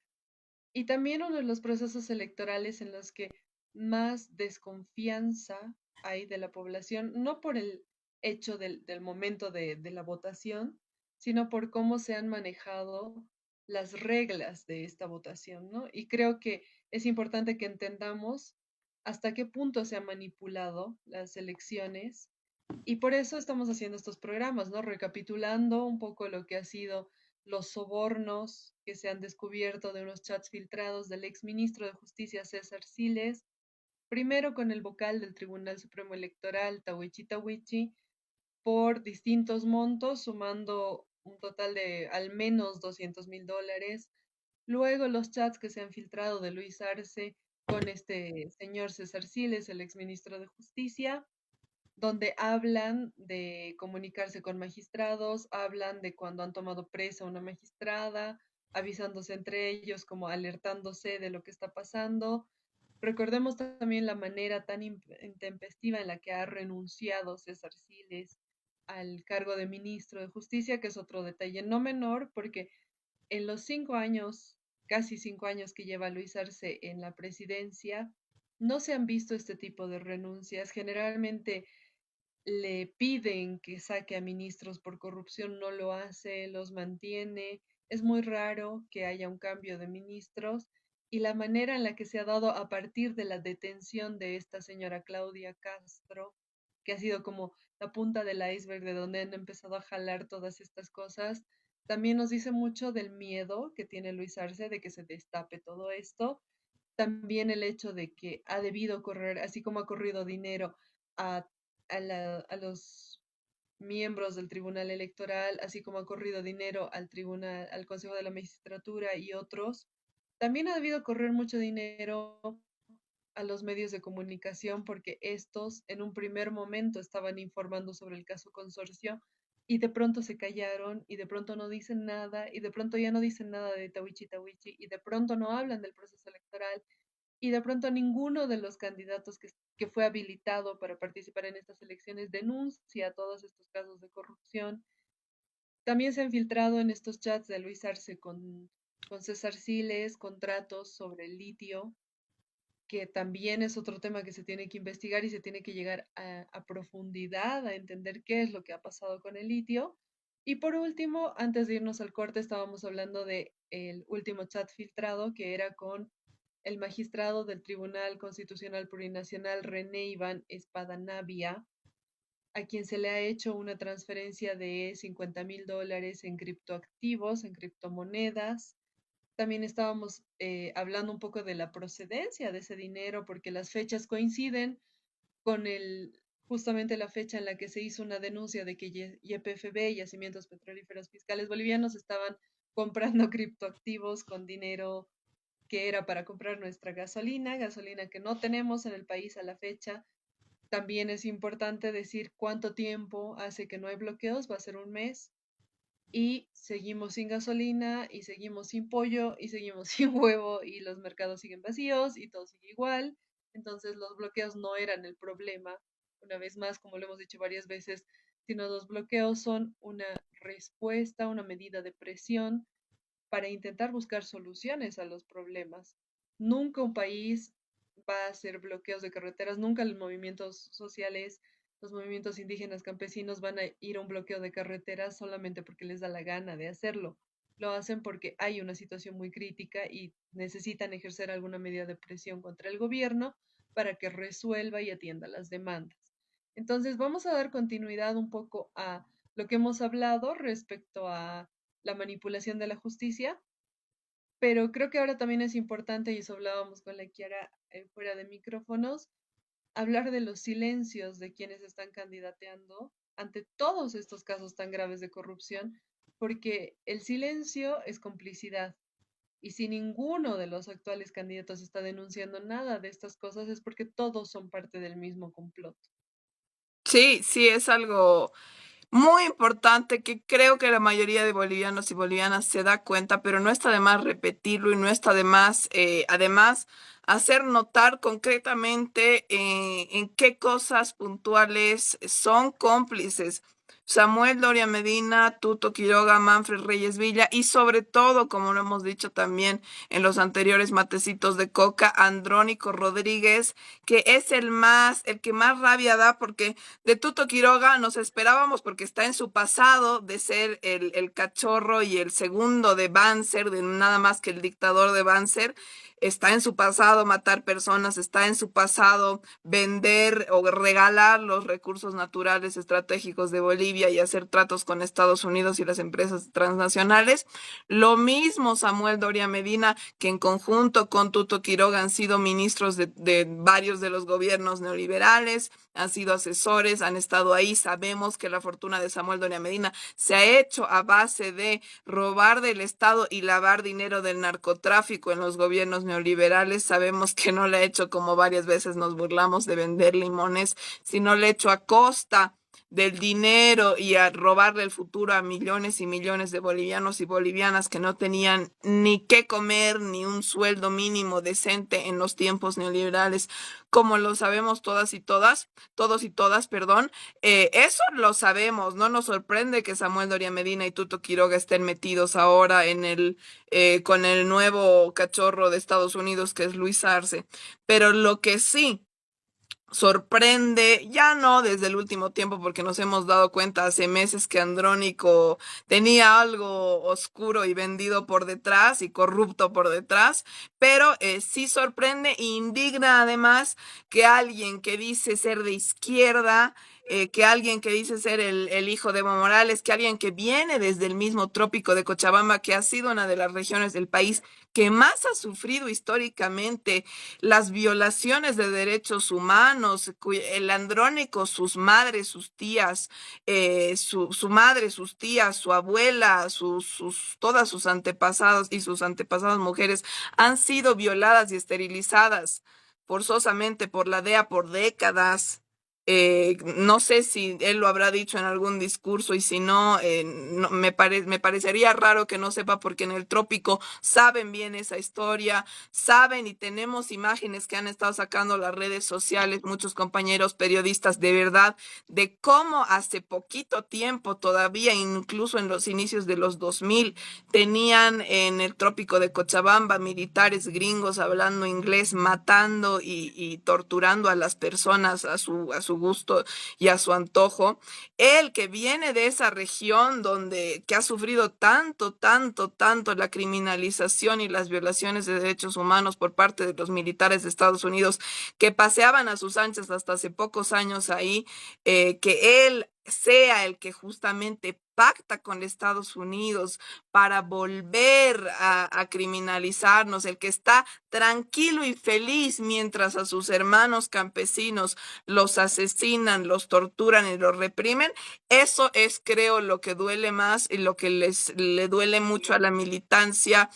[SPEAKER 3] y también uno de los procesos electorales en los que más desconfianza hay de la población, no por el hecho del momento de la votación, sino por cómo se han manejado las reglas de esta votación, ¿no? Y creo que es importante que entendamos hasta qué punto se han manipulado las elecciones y por eso estamos haciendo estos programas, ¿no? Recapitulando un poco lo que ha sido los sobornos que se han descubierto de unos chats filtrados del ex ministro de Justicia César Siles, primero con el vocal del Tribunal Supremo Electoral, Tawichi Tawichi, por distintos montos, sumando un total de al menos $200,000. Luego los chats que se han filtrado de Luis Arce con este señor César Siles, el ex ministro de Justicia, donde hablan de comunicarse con magistrados, hablan de cuando han tomado presa a una magistrada, avisándose entre ellos, como alertándose de lo que está pasando. Recordemos también la manera tan intempestiva en la que ha renunciado César Siles al cargo de ministro de Justicia, que es otro detalle no menor, porque en los 5 años, casi 5 años que lleva Luis Arce en la presidencia, no se han visto este tipo de renuncias. Generalmente le piden que saque a ministros por corrupción, no lo hace, los mantiene. Es muy raro que haya un cambio de ministros y la manera en la que se ha dado a partir de la detención de esta señora Claudia Castro, que ha sido como la punta del iceberg de donde han empezado a jalar todas estas cosas, también nos dice mucho del miedo que tiene Luis Arce de que se destape todo esto. También el hecho de que ha debido correr, así como ha corrido dinero a a los miembros del Tribunal Electoral, así como ha corrido dinero al Tribunal, al Consejo de la Magistratura y otros. También ha debido correr mucho dinero a los medios de comunicación porque estos en un primer momento estaban informando sobre el caso Consorcio y de pronto se callaron y de pronto no dicen nada y de pronto ya no dicen nada de Tawichi Tawichi y de pronto no hablan del proceso electoral y de pronto ninguno de los candidatos que fue habilitado para participar en estas elecciones denuncia todos estos casos de corrupción. También se han filtrado en estos chats de Luis Arce con César Siles contratos sobre el litio, que también es otro tema que se tiene que investigar y se tiene que llegar a profundidad, a entender qué es lo que ha pasado con el litio. Y por último, antes de irnos al corte, estábamos hablando de el último chat filtrado que era con el magistrado del Tribunal Constitucional Plurinacional René Iván Espadanavia, a quien se le ha hecho una transferencia de $50,000 en criptoactivos, en criptomonedas. También estábamos hablando un poco de la procedencia de ese dinero, porque las fechas coinciden con justamente la fecha en la que se hizo una denuncia de que YPFB, Yacimientos Petrolíferos Fiscales Bolivianos, estaban comprando criptoactivos con dinero que era para comprar nuestra gasolina, gasolina que no tenemos en el país a la fecha. También es importante decir cuánto tiempo hace que no hay bloqueos, va a ser un mes, y seguimos sin gasolina, y seguimos sin pollo, y seguimos sin huevo, y los mercados siguen vacíos, y todo sigue igual. Entonces los bloqueos no eran el problema. Una vez más, como lo hemos dicho varias veces, sino los bloqueos son una respuesta, una medida de presión para intentar buscar soluciones a los problemas. Nunca un país va a hacer bloqueos de carreteras, nunca los movimientos sociales, los movimientos indígenas campesinos van a ir a un bloqueo de carreteras solamente porque les da la gana de hacerlo. Lo hacen porque hay una situación muy crítica y necesitan ejercer alguna medida de presión contra el gobierno para que resuelva y atienda las demandas. Entonces, vamos a dar continuidad un poco a lo que hemos hablado respecto a la manipulación de la justicia, pero creo que ahora también es importante, y eso hablábamos con la Kiara fuera de micrófonos, hablar de los silencios de quienes están candidateando ante todos estos casos tan graves de corrupción, porque el silencio es complicidad. Y si ninguno de los actuales candidatos está denunciando nada de estas cosas, es porque todos son parte del mismo complot.
[SPEAKER 2] Sí, sí, es algo muy importante que creo que la mayoría de bolivianos y bolivianas se da cuenta, pero no está de más repetirlo y no está de más, además, hacer notar concretamente en qué cosas puntuales son cómplices. Samuel Doria Medina, Tuto Quiroga, Manfred Reyes Villa y sobre todo, como lo hemos dicho también en los anteriores matecitos de coca, Andrónico Rodríguez, que es el que más rabia da porque de Tuto Quiroga nos esperábamos porque está en su pasado de ser el cachorro y el segundo de Banzer, de nada más que el dictador de Banzer. Está en su pasado matar personas, está en su pasado vender o regalar los recursos naturales estratégicos de Bolivia y hacer tratos con Estados Unidos y las empresas transnacionales. Lo mismo Samuel Doria Medina, que en conjunto con Tuto Quiroga han sido ministros de varios de los gobiernos neoliberales, han sido asesores, han estado ahí. Sabemos que la fortuna de Samuel Doria Medina se ha hecho a base de robar del Estado y lavar dinero del narcotráfico en los gobiernos neoliberales. Sabemos que no le ha hecho, como varias veces nos burlamos, de vender limones, sino le ha hecho a costa del dinero y a robarle el futuro a millones y millones de bolivianos y bolivianas que no tenían ni qué comer ni un sueldo mínimo decente en los tiempos neoliberales, como lo sabemos todas y todas, todos y todas, perdón. Eso lo sabemos, no nos sorprende que Samuel Doria Medina y Tuto Quiroga estén metidos ahora con el nuevo cachorro de Estados Unidos que es Luis Arce, pero lo que sí sorprende, ya no desde el último tiempo, porque nos hemos dado cuenta hace meses que Andrónico tenía algo oscuro y vendido por detrás y corrupto por detrás, pero sí sorprende e indigna además que alguien que dice ser de izquierda, que alguien que dice ser el hijo de Evo Morales, que alguien que viene desde el mismo trópico de Cochabamba, que ha sido una de las regiones del país que más ha sufrido históricamente las violaciones de derechos humanos, el Andrónico, sus madres, sus tías, su madre, sus tías, su abuela, todas sus antepasados y sus antepasadas mujeres han sido violadas y esterilizadas forzosamente por la DEA por décadas. No sé si él lo habrá dicho en algún discurso y si no, me parecería raro que no sepa porque en el trópico saben bien esa historia, saben y tenemos imágenes que han estado sacando las redes sociales, muchos compañeros periodistas de verdad, de cómo hace poquito tiempo todavía, incluso en los inicios de los 2000, tenían en el trópico de Cochabamba militares gringos hablando inglés, matando y torturando a las personas a su gusto y a su antojo. Él que viene de esa región que ha sufrido tanto, tanto, tanto la criminalización y las violaciones de derechos humanos por parte de los militares de Estados Unidos que paseaban a sus anchas hasta hace pocos años ahí, que él sea el que justamente pacta con Estados Unidos para volver a criminalizarnos, el que está tranquilo y feliz mientras a sus hermanos campesinos los asesinan, los torturan y los reprimen. Eso es, creo, lo que duele más y lo que le duele mucho a la militancia,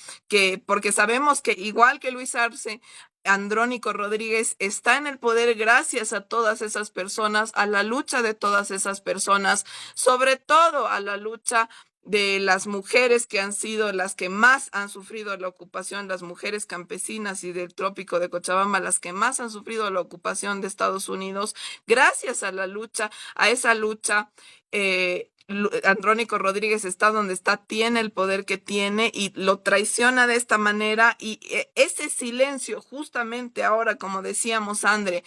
[SPEAKER 2] porque sabemos que igual que Luis Arce, Andrónico Rodríguez está en el poder gracias a todas esas personas, a la lucha de todas esas personas, sobre todo a la lucha de las mujeres que han sido las que más han sufrido la ocupación, las mujeres campesinas y del trópico de Cochabamba, las que más han sufrido la ocupación de Estados Unidos, gracias a la lucha, a esa lucha. Andrónico Rodríguez está donde está, tiene el poder que tiene y lo traiciona de esta manera y ese silencio justamente ahora, como decíamos, André,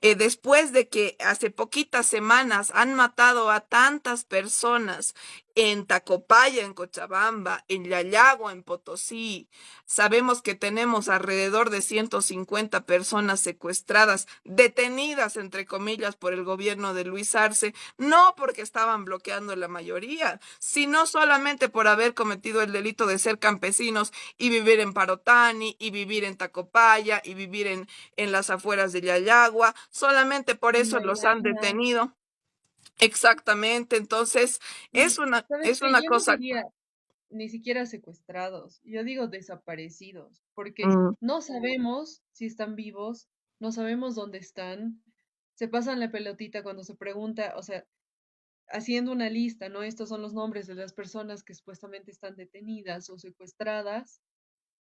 [SPEAKER 2] después de que hace poquitas semanas han matado a tantas personas en Tacopaya, en Cochabamba, en Yayagua, en Potosí. Sabemos que tenemos alrededor de 150 personas secuestradas, detenidas, entre comillas, por el gobierno de Luis Arce, no porque estaban bloqueando la mayoría, sino solamente por haber cometido el delito de ser campesinos y vivir en Parotani, y vivir en Tacopaya, y vivir en las afueras de Yayagua. Solamente por eso los han
[SPEAKER 3] Maiana.
[SPEAKER 2] detenido. Exactamente, entonces
[SPEAKER 3] Y, ¿sabes
[SPEAKER 2] es
[SPEAKER 3] qué?
[SPEAKER 2] una
[SPEAKER 3] Yo no
[SPEAKER 2] cosa.
[SPEAKER 3] diría ni siquiera secuestrados, yo digo desaparecidos, porque
[SPEAKER 2] mm,
[SPEAKER 3] no sabemos si están vivos, no sabemos dónde están, se pasan la pelotita cuando se pregunta, o sea, haciendo una lista, ¿no? Estos son los nombres de las personas que supuestamente están detenidas o secuestradas,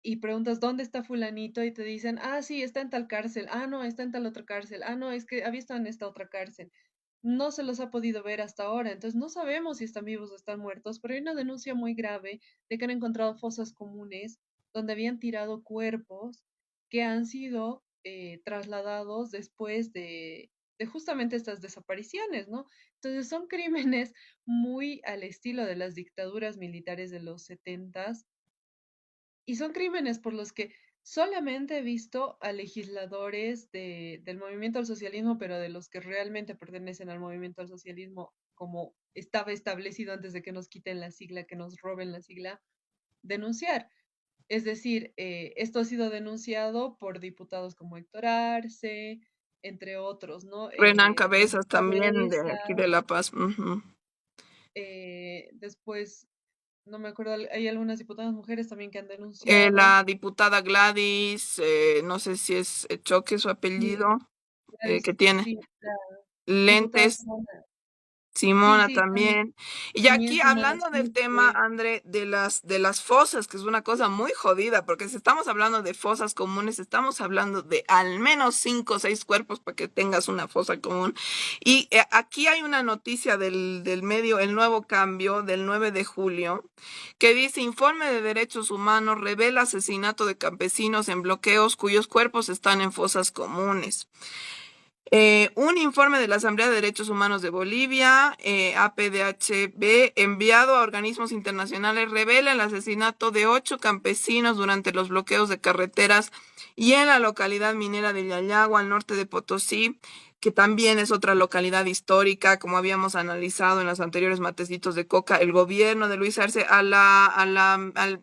[SPEAKER 3] y preguntas, ¿dónde está fulanito? Y te dicen, ah, sí, está en tal cárcel, ah, no, está en tal otra cárcel, ah, no, es que había estado en esta otra cárcel. No se los ha podido ver hasta ahora, entonces no sabemos si están vivos o están muertos, pero hay una denuncia muy grave de que han encontrado fosas comunes donde habían tirado cuerpos que han sido trasladados después de justamente estas desapariciones, ¿no? Entonces son crímenes muy al estilo de las dictaduras militares de los setentas y son crímenes por los que solamente he visto a legisladores del movimiento al socialismo, pero de los que realmente pertenecen al movimiento al socialismo, como estaba establecido antes de que nos quiten la sigla, que nos roben la sigla, denunciar. Es decir, esto ha sido denunciado por diputados como Héctor Arce, entre otros, ¿no?
[SPEAKER 2] Renan
[SPEAKER 3] Renan
[SPEAKER 2] Cabezas también de
[SPEAKER 3] Cabeza,
[SPEAKER 2] aquí de La Paz. Ujú.
[SPEAKER 3] después, no me acuerdo, hay algunas diputadas mujeres también que han denunciado.
[SPEAKER 2] La diputada Gladys, no sé si es Choque su
[SPEAKER 3] Sí,
[SPEAKER 2] apellido, que tiene
[SPEAKER 3] sí, la diputada
[SPEAKER 2] lentes.
[SPEAKER 3] Simona. Sí,
[SPEAKER 2] Simona
[SPEAKER 3] sí,
[SPEAKER 2] también. Y
[SPEAKER 3] también
[SPEAKER 2] aquí
[SPEAKER 3] Simona
[SPEAKER 2] hablando del tema,
[SPEAKER 3] Sucre.
[SPEAKER 2] André, de las fosas, que es una cosa muy jodida, porque si estamos hablando de fosas comunes, estamos hablando de al menos 5 o 6 cuerpos para que tengas una fosa común. Y aquí hay una noticia del medio, El Nuevo Cambio, del 9 de julio, que dice, informe de derechos humanos revela asesinato de campesinos en bloqueos cuyos cuerpos están en fosas comunes. Un informe de la Asamblea de Derechos Humanos de Bolivia, APDHB, enviado a organismos internacionales, revela el asesinato de 8 campesinos durante los bloqueos de carreteras y en la localidad minera de Yayagua, al norte de Potosí, que también es otra localidad histórica, como habíamos analizado en los anteriores matecitos de coca. El gobierno de Luis Arce,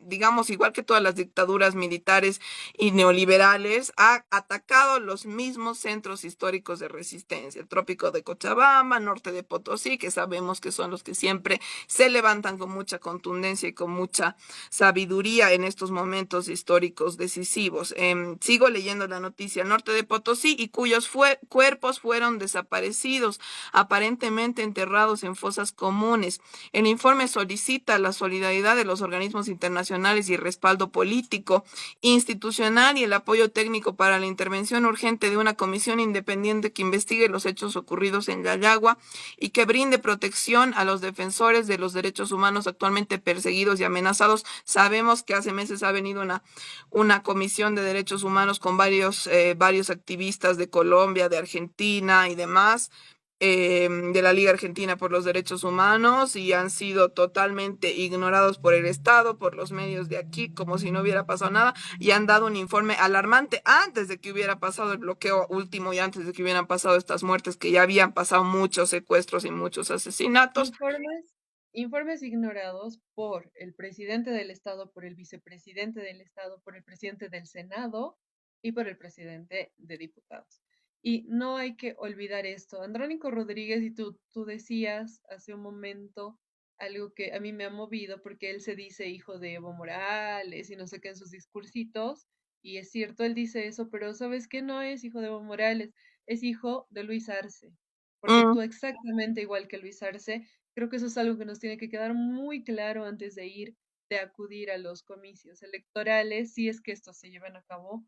[SPEAKER 2] digamos, igual que todas las dictaduras militares y neoliberales, ha atacado los mismos centros históricos de resistencia, el trópico de Cochabamba, norte de Potosí, que sabemos que son los que siempre se levantan con mucha contundencia y con mucha sabiduría en estos momentos históricos decisivos. Sigo leyendo la noticia, norte de Potosí, y cuyos cuerpos fueron desaparecidos, aparentemente enterrados en fosas comunes. El informe solicita la solidaridad de los organismos internacionales y respaldo político institucional y el apoyo técnico para la intervención urgente de una comisión independiente que investigue los hechos ocurridos en Yayagua y que brinde protección a los defensores de los derechos humanos actualmente perseguidos y amenazados. Sabemos que hace meses ha venido una comisión de derechos humanos con varios activistas de Colombia, de Argentina y demás, de la Liga Argentina por los Derechos Humanos, y han sido totalmente ignorados por el Estado, por los medios de aquí, como si no hubiera pasado nada, y han dado un informe alarmante antes de que hubiera pasado el bloqueo último y antes de que hubieran pasado estas muertes, que ya habían pasado muchos secuestros y muchos asesinatos.
[SPEAKER 3] Informes, informes ignorados por el presidente del Estado, por el vicepresidente del Estado, por el presidente del Senado y por el presidente de diputados. Y no hay que olvidar esto. Andrónico Rodríguez, y tú decías hace un momento algo que a mí me ha movido, porque él se dice hijo de Evo Morales y no sé qué en sus discursitos, y es cierto, él dice eso, pero ¿sabes qué? No es hijo de Evo Morales, es hijo de Luis Arce porque
[SPEAKER 2] Mm,
[SPEAKER 3] actúa exactamente igual que Luis Arce Creo que eso es algo que nos tiene que quedar muy claro antes de acudir a los comicios electorales, si es que estos se llevan a cabo.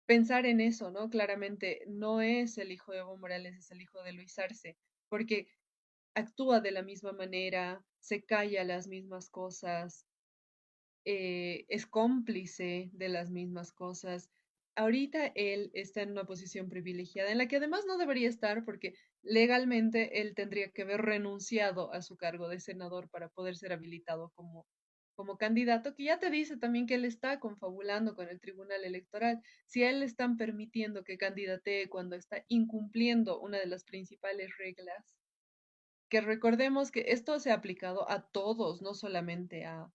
[SPEAKER 3] Pensar en eso, ¿no? Claramente no es el hijo de Evo Morales, es el hijo de Luis Arce, porque actúa de la misma manera, se calla las mismas cosas, es cómplice de las mismas cosas. Ahorita él está en una posición privilegiada en la que además no debería estar porque legalmente él tendría que haber renunciado a su cargo de senador para poder ser habilitado como candidato, que ya te dice también que él está confabulando con el Tribunal Electoral. Si a él le están permitiendo que candidatee cuando está incumpliendo una de las principales reglas, que recordemos que esto se ha aplicado a todos, no solamente a,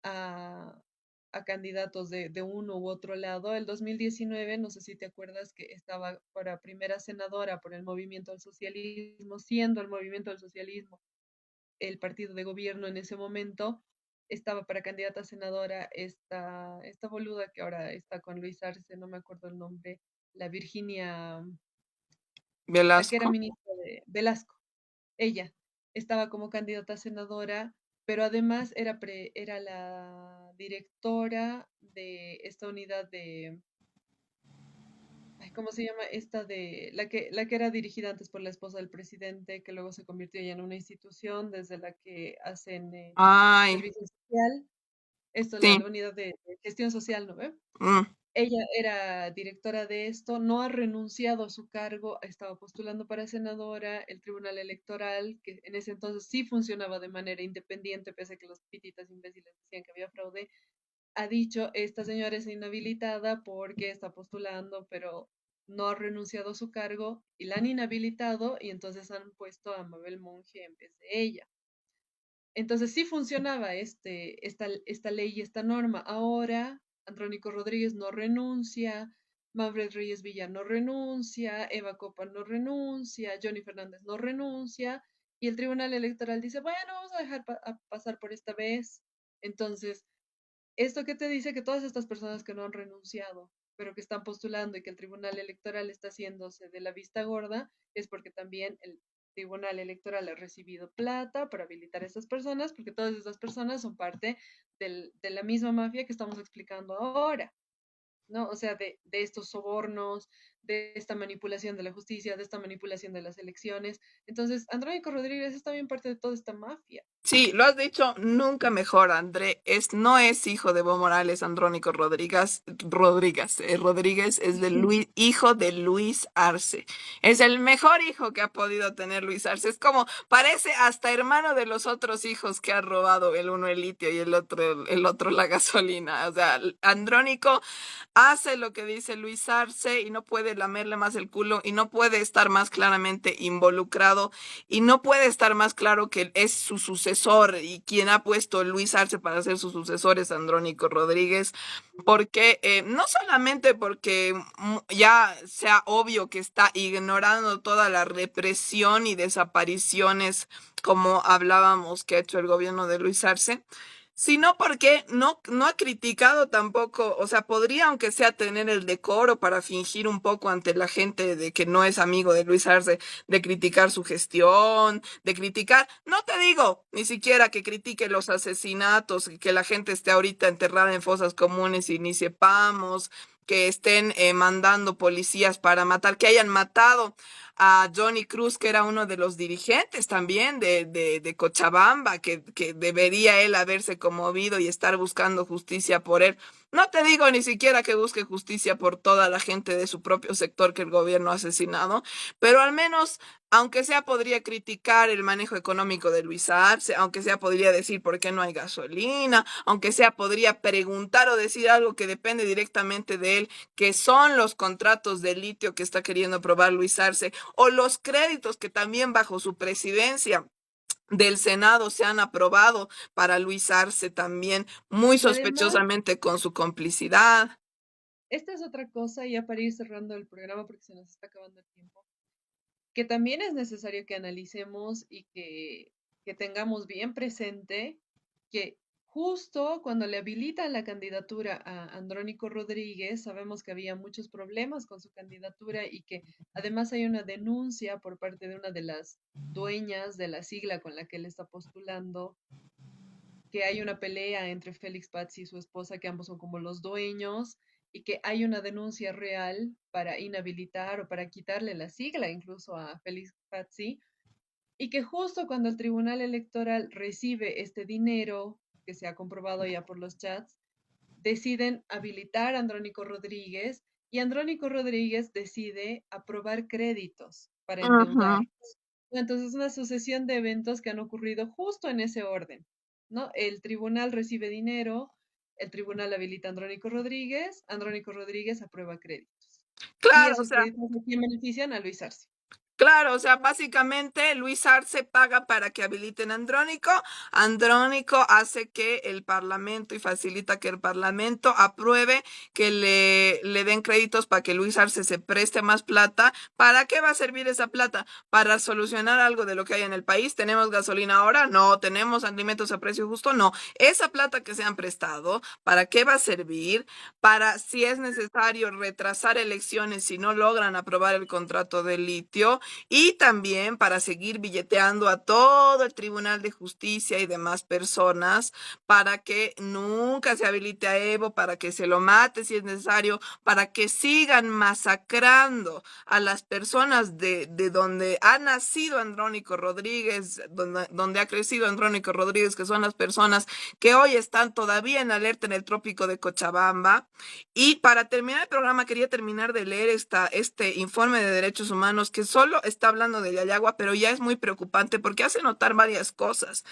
[SPEAKER 3] a candidatos de uno u otro lado. El 2019, no sé si te acuerdas que estaba para primera senadora por el Movimiento al Socialismo, siendo el Movimiento al Socialismo el partido de gobierno en ese momento, estaba para candidata a senadora esta boluda que ahora está con Luis Arce, no me acuerdo el nombre, la Virginia, la que era
[SPEAKER 2] Velasco.
[SPEAKER 3] ministra de Velasco. Ella estaba como candidata a senadora, pero además era la directora de esta unidad de, ay, ¿cómo se llama? Esta de, la que era dirigida antes por la esposa del presidente, que luego se convirtió ya en una institución desde la que hacen
[SPEAKER 2] Ay,
[SPEAKER 3] servicio social, esto, la
[SPEAKER 2] sí.
[SPEAKER 3] unidad de gestión social, ¿no ve?
[SPEAKER 2] Mm.
[SPEAKER 3] Ella era directora de esto, no ha renunciado a su cargo, estaba postulando para senadora, el Tribunal Electoral, que en ese entonces sí funcionaba de manera independiente, pese a que los pititas imbéciles decían que había fraude, ha dicho, esta señora es inhabilitada porque está postulando, pero no ha renunciado a su cargo y la han inhabilitado y entonces han puesto a Mabel Monge en vez de ella. Entonces sí funcionaba esta ley y esta norma. Ahora Andrónico Rodríguez no renuncia, Manfred Reyes Villa no renuncia, Eva Copa no renuncia, Johnny Fernández no renuncia, y el Tribunal Electoral dice, bueno, vamos a dejar pasar por esta vez. Entonces, esto que te dice que todas estas personas que no han renunciado, pero que están postulando y que el Tribunal Electoral está haciéndose de la vista gorda, es porque también el Tribunal Electoral ha recibido plata para habilitar a estas personas, porque todas estas personas son parte de la misma mafia que estamos explicando ahora, ¿no? O sea, de estos sobornos, de esta manipulación de la justicia, de esta manipulación de las elecciones. Entonces, Andrónico Rodríguez es también parte de toda esta mafia.
[SPEAKER 2] Sí, lo has dicho nunca mejor, André. No es hijo de Evo Morales, Andrónico Rodríguez es hijo de Luis Arce. Es el mejor hijo que ha podido tener Luis Arce. Es como, parece hasta hermano de los otros hijos que ha robado, el uno el litio y el otro la gasolina. O sea, Andrónico hace lo que dice Luis Arce y no puede lamerle más el culo y no puede estar más claramente involucrado y no puede estar más claro que es su sucesor y quien ha puesto Luis Arce para ser su sucesor es Andrónico Rodríguez, porque no solamente porque ya sea obvio que está ignorando toda la represión y desapariciones como hablábamos que ha hecho el gobierno de Luis Arce, sino porque no ha criticado tampoco, o sea, podría aunque sea tener el decoro para fingir un poco ante la gente de que no es amigo de Luis Arce, de criticar su gestión, de criticar, no te digo ni siquiera que critique los asesinatos, que la gente esté ahorita enterrada en fosas comunes y ni sepamos, que estén mandando policías para matar, que hayan matado a Johnny Cruz, que era uno de los dirigentes también de Cochabamba, que debería él haberse conmovido y estar buscando justicia por él. No te digo ni siquiera que busque justicia por toda la gente de su propio sector que el gobierno ha asesinado, pero al menos, aunque sea, podría criticar el manejo económico de Luis Arce, aunque sea, podría decir por qué no hay gasolina, aunque sea, podría preguntar o decir algo que depende directamente de él, que son los contratos de litio que está queriendo aprobar Luis Arce, o los créditos que también bajo su presidencia del Senado se han aprobado para Luis Arce también, muy
[SPEAKER 3] Y además,
[SPEAKER 2] sospechosamente con su complicidad.
[SPEAKER 3] esta es otra cosa, ya para ir cerrando el programa porque se nos está acabando el tiempo, que también es necesario que analicemos y que tengamos bien presente que justo cuando le habilitan la candidatura a Andrónico Rodríguez, sabemos que había muchos problemas con su candidatura y que además hay una denuncia por parte de una de las dueñas de la sigla con la que él está postulando, que hay una pelea entre Félix Pazzi y su esposa, que ambos son como los dueños, y que hay una denuncia real para inhabilitar o para quitarle la sigla incluso a Félix Pazzi, y que justo cuando el Tribunal Electoral recibe este dinero, que se ha comprobado ya por los chats, deciden habilitar a Andrónico Rodríguez y Andrónico Rodríguez decide aprobar créditos para
[SPEAKER 2] Ujú.
[SPEAKER 3] endeudar. Entonces, es una sucesión de eventos que han ocurrido justo en ese orden, ¿no? El tribunal recibe dinero, el tribunal habilita a Andrónico Rodríguez aprueba créditos. Y
[SPEAKER 2] Claro, o
[SPEAKER 3] esos
[SPEAKER 2] sea,
[SPEAKER 3] créditos a quién benefician a Luis Arce.
[SPEAKER 2] claro, o sea, básicamente Luis Arce paga para que habiliten a Andrónico, Andrónico hace que el Parlamento y facilita que el Parlamento apruebe que le den créditos para que Luis Arce se preste más plata. ¿Para qué va a servir esa plata? ¿Para solucionar algo de lo que hay en el país? ¿Tenemos gasolina ahora? No. ¿Tenemos alimentos a precio justo? No. Esa plata que se han prestado, ¿para qué va a servir? Para, si es necesario, retrasar elecciones si no logran aprobar el contrato de litio, y también para seguir billeteando a todo el Tribunal de Justicia y demás personas para que nunca se habilite a Evo, para que se lo mate si es necesario, para que sigan masacrando a las personas de donde ha nacido Andrónico Rodríguez, donde ha crecido Andrónico Rodríguez, que son las personas que hoy están todavía en alerta en el trópico de Cochabamba. Y para terminar el programa, quería terminar de leer este informe de derechos humanos que solo está hablando de Yayagua, pero ya es muy preocupante porque hace notar varias cosas.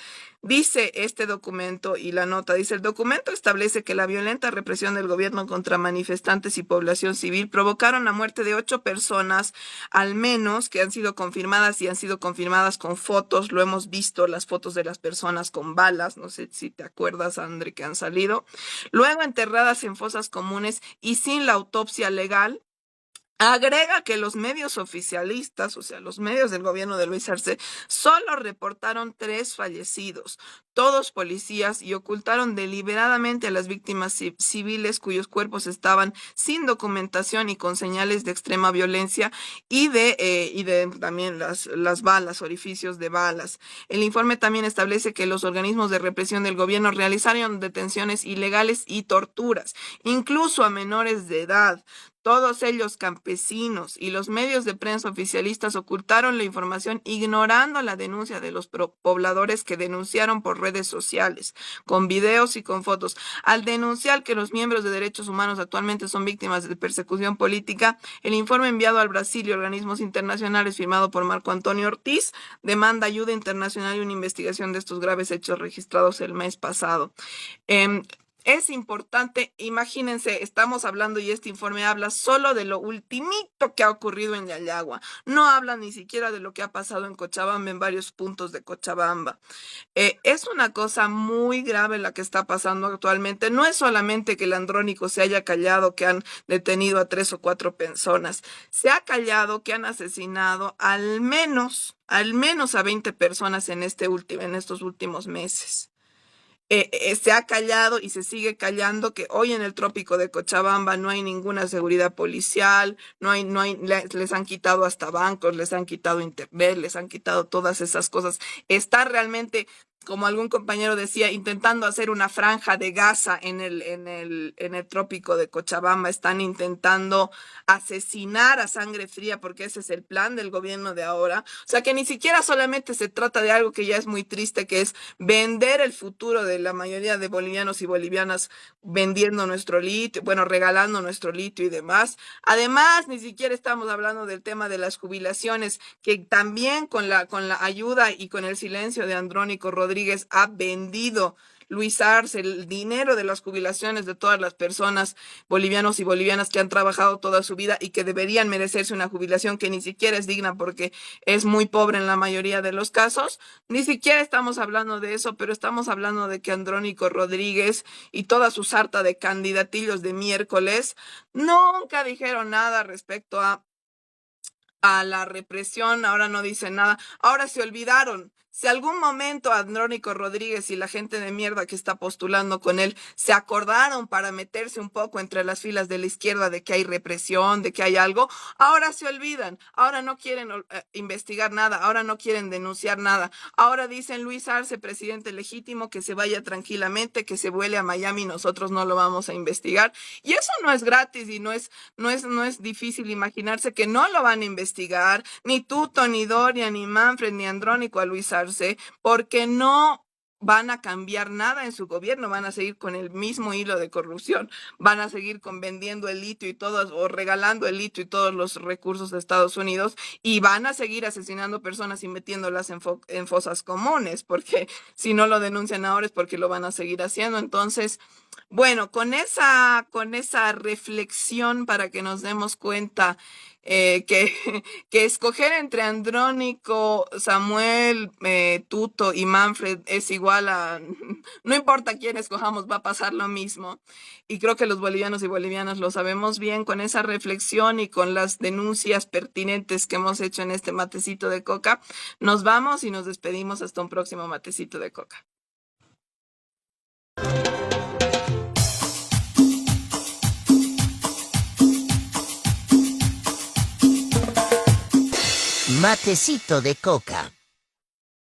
[SPEAKER 2] Dice este documento y la nota, dice, el documento establece que la violenta represión del gobierno contra manifestantes y población civil provocaron la muerte de 8 personas, al menos, que han sido confirmadas y han sido confirmadas con fotos. Lo hemos visto, las fotos de las personas con balas, no sé si te acuerdas, André, que han salido. Luego enterradas en fosas comunes y sin la autopsia legal. Agrega que los medios oficialistas, o sea, los medios del gobierno de Luis Arce, solo reportaron 3 fallecidos, todos policías, y ocultaron deliberadamente a las víctimas civiles cuyos cuerpos estaban sin documentación y con señales de extrema violencia y de también las balas, orificios de balas. El informe también establece que los organismos de represión del gobierno realizaron detenciones ilegales y torturas, incluso a menores de edad. Todos ellos campesinos, y los medios de prensa oficialistas ocultaron la información ignorando la denuncia de los pobladores que denunciaron por redes sociales, con videos y con fotos. Al denunciar que los miembros de derechos humanos actualmente son víctimas de persecución política, el informe enviado al Brasil y organismos internacionales firmado por Marco Antonio Ortiz demanda ayuda internacional y una investigación de estos graves hechos registrados el mes pasado. Es importante, imagínense, estamos hablando y este informe habla solo de lo ultimito que ha ocurrido en Yayagua. No habla ni siquiera de lo que ha pasado en Cochabamba, en varios puntos de Cochabamba. Es una cosa muy grave la que está pasando actualmente. No es solamente que el Andrónico se haya callado, que han detenido a 3 o 4 personas. Se ha callado que han asesinado al menos a 20 personas en estos últimos meses. Se ha callado y se sigue callando que hoy en el trópico de Cochabamba no hay ninguna seguridad policial, les han quitado hasta bancos, les han quitado internet, les han quitado todas esas cosas. Está realmente, como algún compañero decía, intentando hacer una franja de Gaza en el trópico de Cochabamba. Están intentando asesinar a sangre fría porque ese es el plan del gobierno de ahora. O sea que ni siquiera solamente se trata de algo que ya es muy triste, que es vender el futuro de la mayoría de bolivianos y bolivianas vendiendo nuestro litio, bueno, regalando nuestro litio y demás. Además, ni siquiera estamos hablando del tema de las jubilaciones, que también con la ayuda y con el silencio de Andrónico Rodríguez ha vendido Luis Arce el dinero de las jubilaciones de todas las personas, bolivianos y bolivianas, que han trabajado toda su vida y que deberían merecerse una jubilación que ni siquiera es digna porque es muy pobre en la mayoría de los casos. Ni siquiera estamos hablando de eso, pero estamos hablando de que Andrónico Rodríguez y toda su sarta de candidatillos de miércoles nunca dijeron nada respecto a la represión. Ahora no dicen nada, ahora se Si algún momento Andrónico Rodríguez y la gente de mierda que está postulando con él se acordaron para meterse un poco entre las filas de la izquierda de que hay represión, de que hay algo, ahora se olvidan, ahora no quieren investigar nada, ahora no quieren denunciar nada, ahora dicen Luis Arce, presidente legítimo, que se vaya tranquilamente, que se vuele a Miami, nosotros no lo vamos a investigar. Y eso no es gratis y no es difícil imaginarse que no lo van a investigar, ni Tuto, ni Doria, ni Manfred, ni Andrónico a Luis Arce, porque no van a cambiar nada en su gobierno, van a seguir con el mismo hilo de corrupción, van a seguir con vendiendo el litio y todos, o regalando el litio y todos los recursos de Estados Unidos, y van a seguir asesinando personas y metiéndolas en fosas comunes, porque si no lo denuncian ahora es porque lo van a seguir haciendo. Entonces, bueno, con esa reflexión para que nos demos cuenta que, que escoger entre Andrónico, Samuel, Tuto y Manfred es igual a, no importa quién escojamos, va a pasar lo mismo. Y creo que los bolivianos y bolivianas lo sabemos bien. Con esa reflexión y con las denuncias pertinentes que hemos hecho en este matecito de coca, nos vamos y nos despedimos hasta un próximo matecito de coca.
[SPEAKER 1] Matecito de coca.